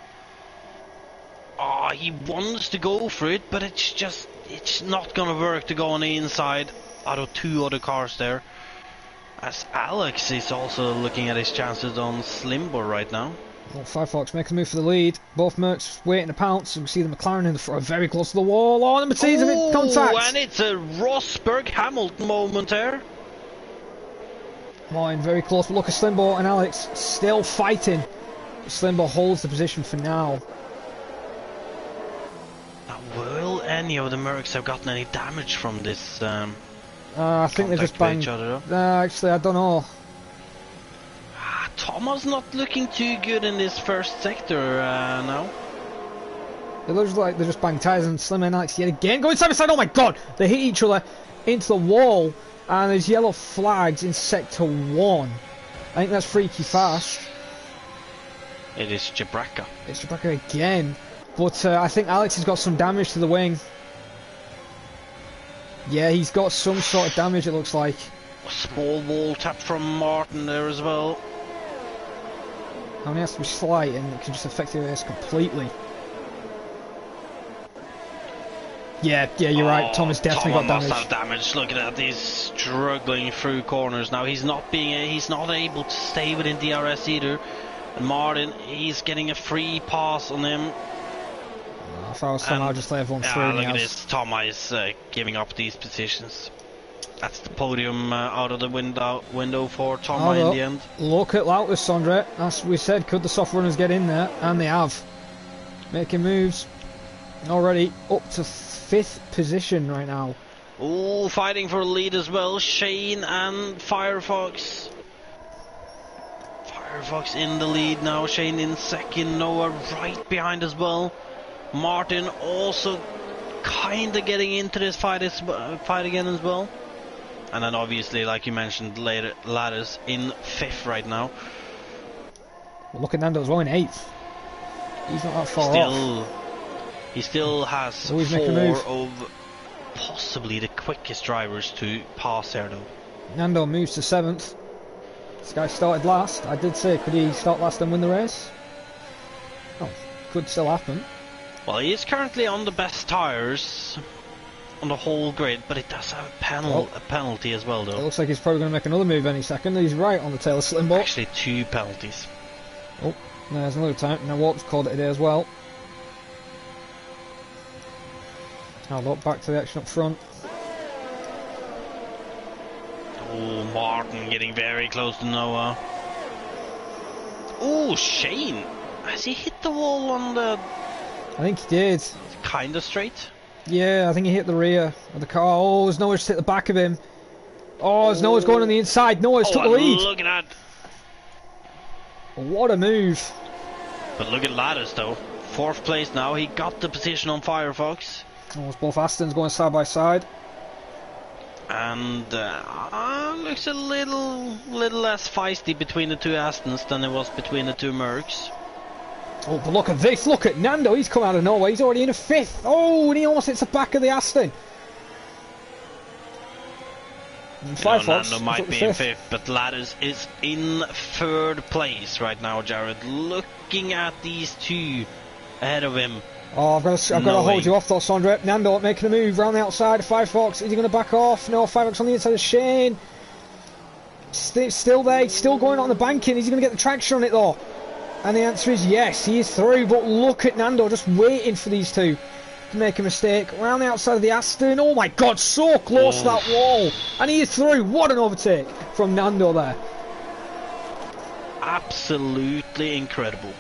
Oh, he wants to go for it, but it's not going to work to go on the inside out of two other cars there. As Alex is also looking at his chances on Slimbo right now. Well, Firefox making a move for the lead. Both Mercs waiting to pounce. You can see the McLaren in the front, very close to the wall. Oh, and the Mercedes in contact. And it's a Rosberg-Hamilton moment there. Martin very close, but look at Slimbo and Alex still fighting. Slimbo holds the position for now. Now, will any of the Mercs have gotten any damage from this? I think they just banged. Actually, I don't know. Thomas not looking too good in this first sector now. It looks like they just banged tyres, and Slim and Alex yet again going side by side. Oh my god! They hit each other into the wall, and there's yellow flags in sector 1. I think that's freaky fast. It is Jabraka. It's Jabraka again. But I think Alex has got some damage to the wing. Yeah, he's got some sort of damage, it looks like. A small wall tap from Martin there as well. only has to be slight and it can just affect the race completely. Yeah, you're right. Thomas definitely got damage. Must have damage. Look at that, he's struggling through corners now. He's not able to stay within DRS either. And Martin, he's getting a free pass on him. If I was somehow just let everyone through. Look at this, Thomas is giving up these positions. That's the podium out of the window for Thomas in the end. Look at Lautus, Sondre. As we said, could the soft runners get in there? And they have. Making moves. Already up to 5th position right now. Oh, fighting for a lead as well. Shane and Firefox. Firefox in the lead now. Shane in second. Noah right behind as well. Martin also kind of getting into this fight again as well. And then obviously, like you mentioned, Ladders in 5th right now. Well, look at Nando as well in 8th. He's not that far off. He still has 4 of possibly the quickest drivers to pass there though. Nando moves to 7th. This guy started last. I did say, could he start last and win the race? Oh, could still happen. Well, he is currently on the best tyres on the whole grid, but it does have a penalty as well though. It looks like he's probably going to make another move any second. He's right on the tail of Slimbo. Actually 2 penalties. Oh, there's another time. Now Warp's called it a day as well. Now look, back to the action up front. Oh, Martin getting very close to Noah. Oh, Shane. Has he hit the wall on the... I think he did. Kind of straight? Yeah, I think he hit the rear of the car. Oh, there's Noah's hit the back of him. Oh, there's Noah's going on the inside. Noah's took the lead. Look at that. What a move. But look at Ladders though. 4th place now. He got the position on Firefox. Almost both Astons going side by side. And looks a little less feisty between the 2 Astons than it was between the 2 Mercs. Oh, but look at this. Look at Nando. He's come out of nowhere. He's already in a 5th. Oh, and he almost hits the back of the Aston. Nando might be in 5th, but Ladders is in 3rd place right now, Jared. Looking at these 2 ahead of him. Oh, I've got to hold you off though, Sondre. Nando making a move round the outside of Firefox. Is he going to back off? No, Firefox on the inside of Shane. Still there, he's still going on the banking. Is he going to get the traction on it though? And the answer is yes, he is through. But look at Nando just waiting for these 2 to make a mistake. Round the outside of the Aston. Oh my god, so close to that wall. And he is through. What an overtake from Nando there. Absolutely incredible.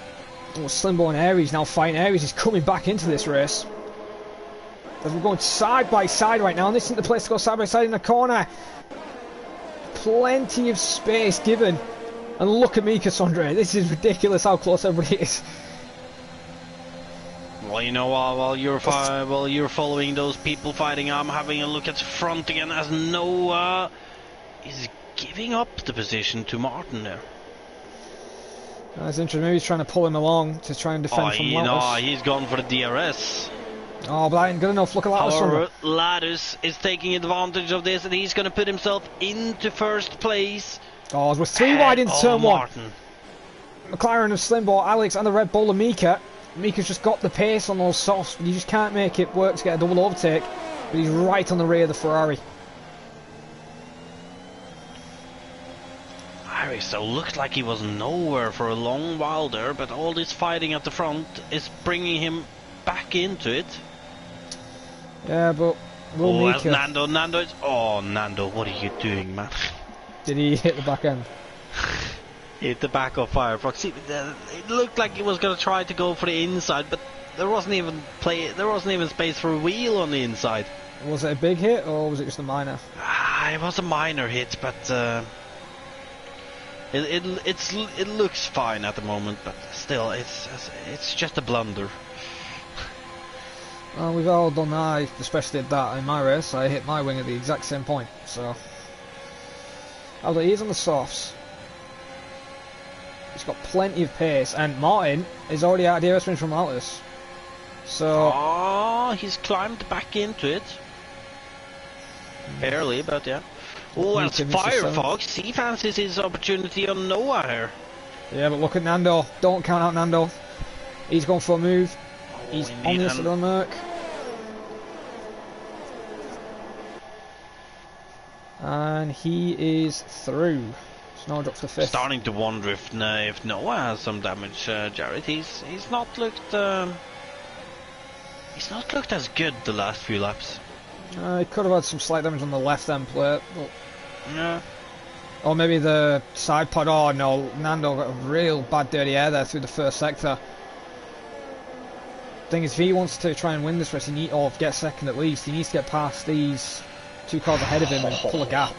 Oh, Slimbo and Aries now fighting. Aries is coming back into this race. As we're going side by side right now, and this isn't the place to go side by side in the corner. Plenty of space given. And look at Mika, Sondre. This is ridiculous how close everybody is. Well, you know, while you're following those people fighting, I'm having a look at the front again as Noah is giving up the position to Martin there. That's interesting. Maybe he's trying to pull him along to try and defend from Lautus. No, he's gone for the DRS. Oh, but that ain't good enough. Look at Lautus. However, Ladders is taking advantage of this, and he's going to put himself into 1st place. Oh, we're 3 wide into turn 1. Martin. McLaren and Slimbo, Alex and the Red Bull and Mika. Mika's just got the pace on those softs, but you just can't make it work to get a double overtake. But he's right on the rear of the Ferrari. So looked like he was nowhere for a long while there, but all this fighting at the front is bringing him back into it. Yeah, but Nando, Nando, what are you doing, man? Did he hit the back end? Hit the back of Firefox. See, it looked like he was going to try to go for the inside, but there wasn't even space for a wheel on the inside. Was it a big hit or was it just a minor? It was a minor hit, but it looks fine at the moment. But still, it's just a blunder. Well, we've all done that. I especially did that in my race. I hit my wing at the exact same point. So, although he is on the softs, he's got plenty of pace, and Martin is already out of DRS range from Lautus. So, he's climbed back into it. Barely, but yeah. Oh, that's Firefox. He fancies his opportunity on Noah here. Yeah, but look at Nando. Don't count out Nando. He's going for a move. He's indeed, on the side of the Merc. And he is through. Snow drops to 5th. Starting to wonder if Noah has some damage, Jared. He's not looked as good the last few laps. He could have had some slight damage on the left end plate, but Yeah. or maybe the side pod. Oh no, Nando got a real bad dirty air there through the first sector. Thing is, if he wants to try and win this race, or get second at least, he needs to get past these 2 cars ahead of him and pull a gap.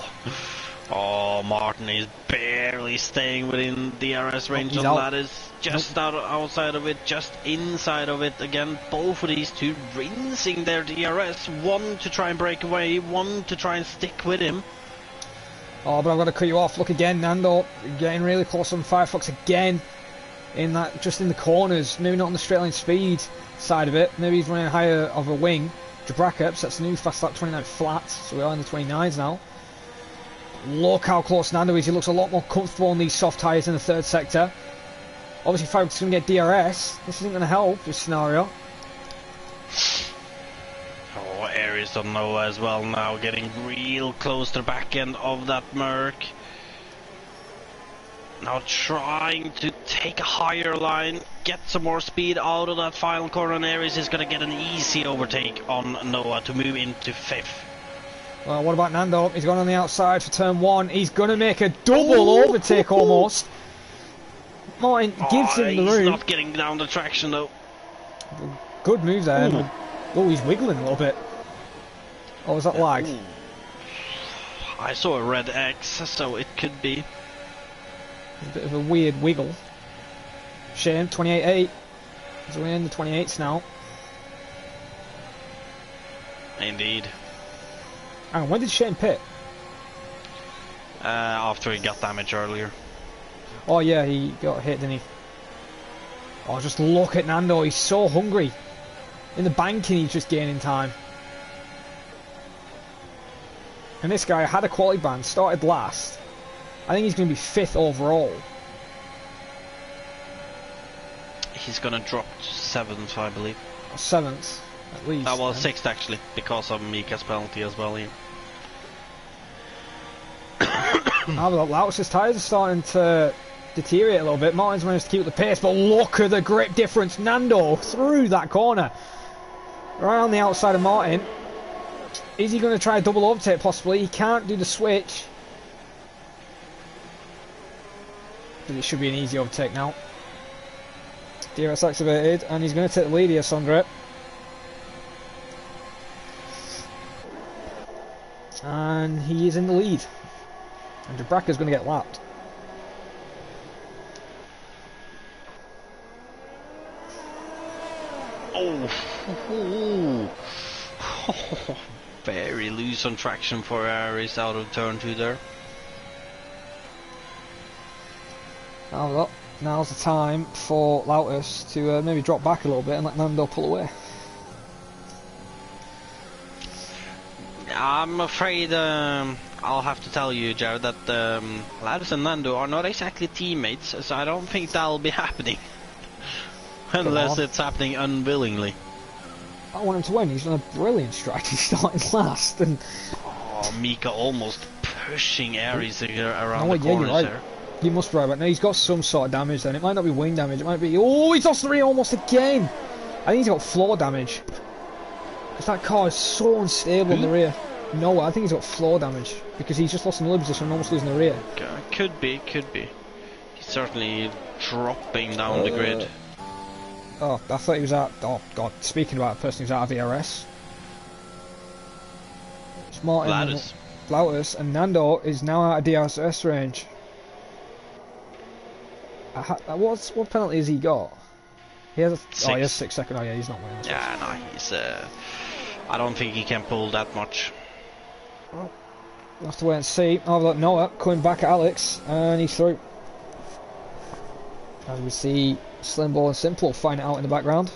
Oh, Martin is barely staying within DRS range on that. Is just outside of it, just inside of it. Again, both of these two rinsing their DRS. One to try and break away, one to try and stick with him. Oh, but I've got to cut you off. Look again, Nando getting really close on Firefox again. In that, just in the corners, maybe not on the straight line speed side of it. Maybe he's running higher of a wing. Jabraka sets a new fast lap 29 flat, so we are in the 29s now. Look how close Nando is. He looks a lot more comfortable on these soft tyres in the 3rd sector. Obviously, Firefox is going to get DRS. This isn't going to help this scenario. Oh, Aries on Noah as well now, getting real close to the back end of that Merc. Now trying to take a higher line, get some more speed out of that final corner, and Aries is going to get an easy overtake on Noah to move into 5th. Well, what about Nando? He's gone on the outside for turn 1. He's going to make a double overtake almost. Martin gives him the room. He's not getting down the traction though. Good move there. Ooh. Oh, he's wiggling a little bit. Oh, was that lag? Ooh. I saw a red X, so it could be. A bit of a weird wiggle. Shane, 28.8. So we're in the 28s now. Indeed. Hang on, when did Shane pit? After he got damage earlier. Oh yeah, he got hit, didn't he? Oh, just look at Nando, he's so hungry. In the banking, he's just gaining time. And this guy had a quality ban, started last. I think he's going to be 5th overall. He's going to drop to 7th, I believe. Or 7th, at least. Well, 6th actually, because of Mika's penalty as well. Yeah. Lautus's tyres are starting to deteriorate a little bit. Martin's managed to keep up the pace, but look at the grip difference. Nando through that corner. Right on the outside of Martin. Is he going to try a double overtake possibly? He can't do the switch. But it should be an easy overtake now. DRS activated, and he's going to take the lead here, Sondre. And he is in the lead. And Jabraka's going to get lapped. Oh, very loose on traction for Aries out of turn 2 there. Now's the time for Lautus to maybe drop back a little bit and let Nando pull away. I'm afraid I'll have to tell you, Jared, that Lautus and Nando are not exactly teammates, so I don't think that'll be happening. Unless it's happening unwillingly. I want him to win. He's done a brilliant strike. He's starting last. And Mika almost pushing Aries around the corners you're right. there. You must be right about now. He's got some sort of damage then. It might not be wing damage. It might be... Oh, he's lost 3 almost again. I think he's got floor damage. Because that car is so unstable in the rear. No, I think he's got floor damage. Because he's just lost in the position and almost losing the rear. Could be. He's certainly dropping down the grid. Oh, I thought he was out. Oh, God. Speaking about a person who's out of ERS. It's Martin. Lautus. And Nando is now out of DRS range. What penalty has he got? He has he has 6 seconds. Oh yeah, he's not winning this. Yeah, no, he's. I don't think he can pull that much. Well, we'll have to wait and see. Oh, look, Noah coming back at Alex, and he's through. As we see Slimball and Simple find it out in the background.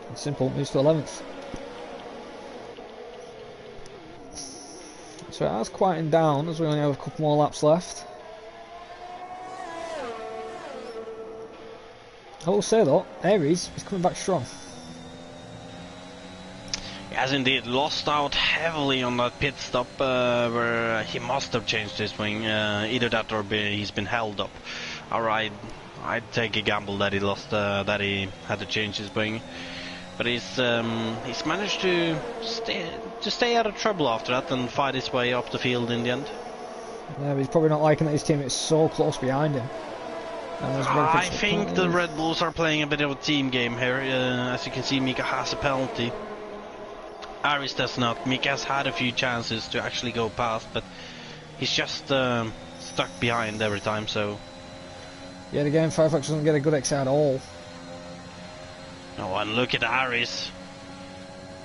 And Simple moves to 11th. So it has quietened down as we only have a couple more laps left. I will say though, Aries is coming back strong. He has indeed lost out heavily on that pit stop where he must have changed his wing. Either that or he's been held up. Alright, I'd take a gamble that he lost, that he had to change his wing. But he's managed to stay out of trouble after that and fight his way up the field in the end. Yeah, but he's probably not liking that his teammate's so close behind him. I think the Red Bulls are playing a bit of a team game here. As you can see, Mika has a penalty. Aris does not. Mika has had a few chances to actually go past, but he's just stuck behind every time, so... Yeah, again, Firefox doesn't get a good exit at all. Oh, and look at Aris.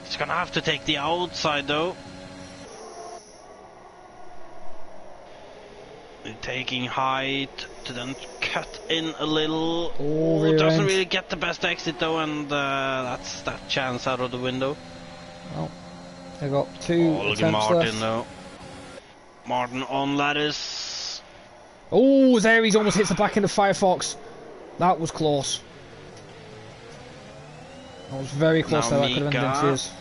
He's gonna have to take the outside, though. Taking height to then cut in a little. Oh, doesn't really get the best exit, though, and that's that chance out of the window. Well, I got two look at Martin left. though. Martin on lattice. Oh, there he's almost hits the back end of Firefox. That was close. That was very close there. That could have been dangerous.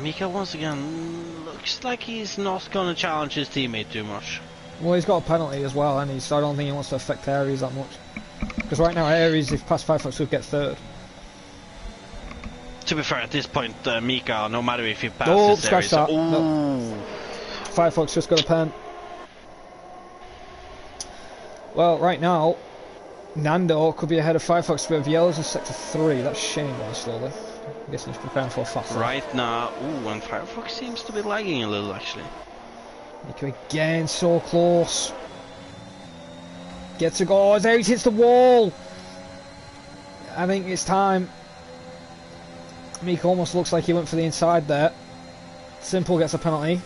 Mika once again looks like he's not going to challenge his teammate too much. Well, he's got a penalty as well, and so I don't think he wants to affect Aries that much. Because right now, Aries, if past Firefox, would get third. To be fair, at this point, Mika, no matter if he passes scratch that. No. Firefox just got a pen. Well, right now, Nando could be ahead of Firefox with yellows in sector 3. That's Shane going slowly. I guess he's preparing for a fast lap. Right now, and Firefox seems to be lagging a little actually. Mika again, so close. Gets a goal. There he hits the wall. I think it's time. Mika almost looks like he went for the inside there. Simple gets a penalty.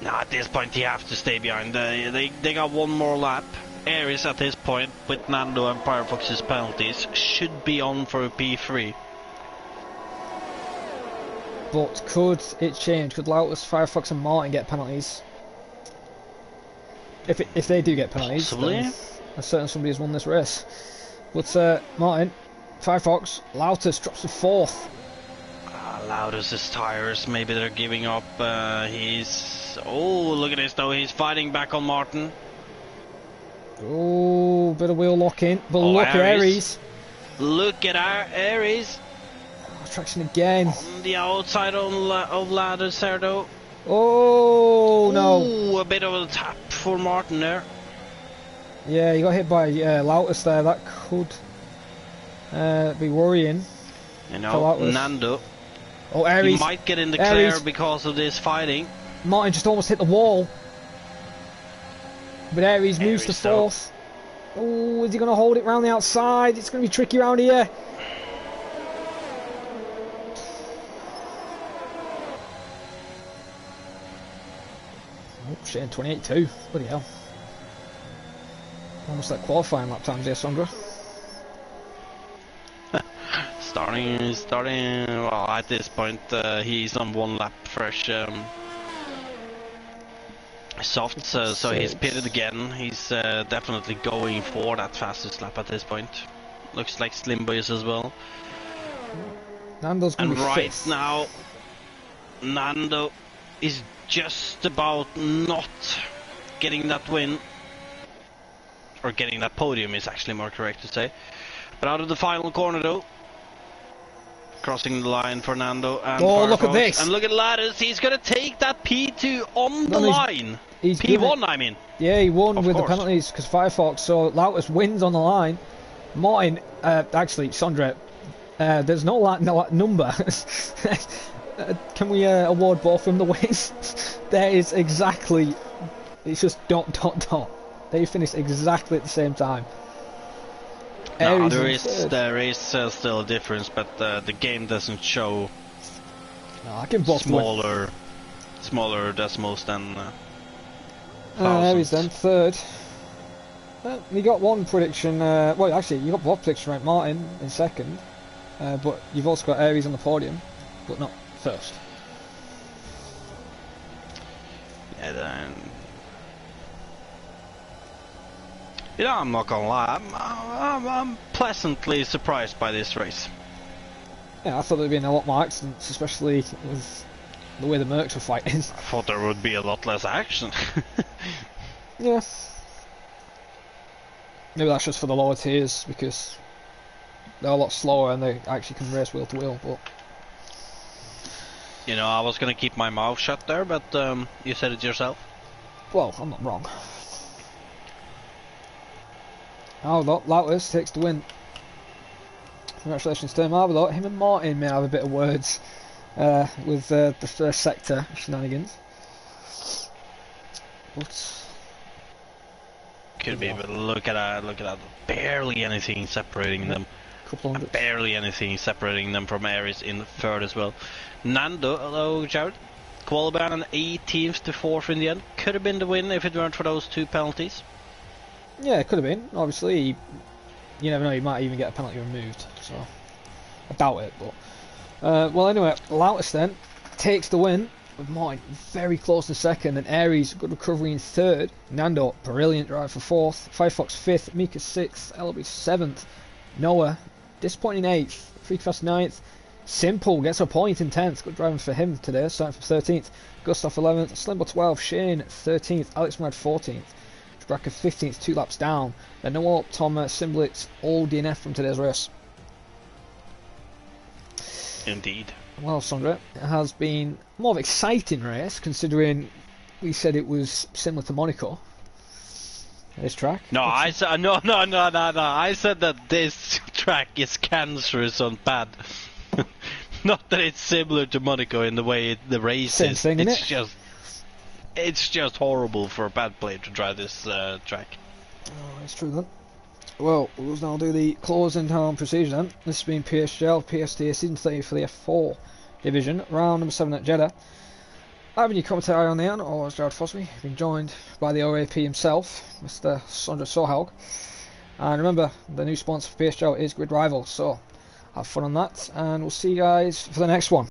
Now at this point he have to stay behind. They got one more lap. Aries at this point with Nando and Firefox's penalties should be on for a P3. But could it change? Could Lautus, Firefox and Martin get penalties? If they do get penalties, possibly. Then I'm certain somebody has won this race. But Martin, Firefox, Lautus drops to 4th. Lautus's tires, maybe they're giving up. Oh, look at this though, he's fighting back on Martin. Oh, bit of wheel locking, but look at Aries. Look at our Aries. Oh, traction again. On the outside of Lautus there though. Oh, no. Ooh, a bit of a tap for Martin there. Yeah, he got hit by Lautus there. That could be worrying. You know, Nando. Oh, Aries. He might get in the clear because of this fighting. Martin just almost hit the wall. But Aries moves to 4th. Oh, is he going to hold it round the outside? It's going to be tricky round here. Oh, shit, 28-2. Bloody hell. Almost like qualifying lap times here, Sondra. starting. Well, at this point, he's on 1 lap fresh. Soft, so he's pitted again. He's definitely going for that fastest lap at this point. Looks like Slim Boys as well. Nando's going to be right 5th. now, Nando is just about not getting that win. Or getting that podium is actually more correct to say. But out of the final corner though, crossing the line for Nando and oh, Firefox. Look at this! And look at Lattice, he's going to take that P2 on the line. He's P1, I mean. Yeah, he won with course. the penalties because Firefox, so Lautus wins on the line. Martin, actually, Sondra, there's no number. Can we award both of them the wins? There is exactly, it's just ... They finished exactly at the same time. No, there is still a difference, but the game doesn't show I can both smaller decimals than Aries then, 3rd. You got one prediction, well actually you got both predictions right, Martin in 2nd, but you've also got Aries on the podium, but not 1st. Yeah, then You know, I'm not gonna lie, I'm pleasantly surprised by this race. Yeah, I thought there'd been a lot more accidents, especially with the way the Mercs were fighting. I thought there would be a lot less action. Yeah. Maybe that's just for the lower tiers, because they're a lot slower and they actually can race wheel to wheel, but... You know, I was gonna keep my mouth shut there, but you said it yourself. Well, I'm not wrong. Marvelot, Loutus takes the win. Congratulations to him, Marvelot. Him and Martin may have a bit of words with the first sector shenanigans. But... Could be, but look at that. Barely anything separating them. Couple hundred. Barely anything separating them from Aries in third as well. Nando, hello Jared. Qualiban and 18th to 4th in the end. Could have been the win if it weren't for those 2 penalties. Yeah, it could have been. Obviously, you never know, you might even get a penalty removed. So, I doubt it, but... well, anyway, Loutus then takes the win. With Martin very close in second, and Aries good recovery in third. Nando, brilliant drive for 4th. Firefox 5th, Mika 6th, Elby 7th. Noah, disappointing 8th. Freakfast 9th. Simple gets a point in 10th. Good driving for him today, starting from 13th. Gustav 11th. Slimbo 12th. Shane 13th. Alex Mad 14th. Straka 15th, 2 laps down. Then Noah, Tom, Simblitz, all DNF from today's race. Indeed. Well, Sondra, it has been a more of an exciting race, considering we said it was similar to Monaco. This track. No, I said no. I said that this track is cancerous on pad. Not that it's similar to Monaco in the way the race Same is. thing, It's just horrible for a pad player to drive this track. Oh, it's true then. Well, we'll now do the closing time procedure then. This has been PSGL, PSTA Season 30 for the F4 division, round number 7 at Jeddah. I've been your commentary on the end, or as Jared Fosby, been joined by the OAP himself, Mr. Sondra Sohaug. And remember, the new sponsor for PSGL is Grid Rival, so have fun on that, and we'll see you guys for the next one.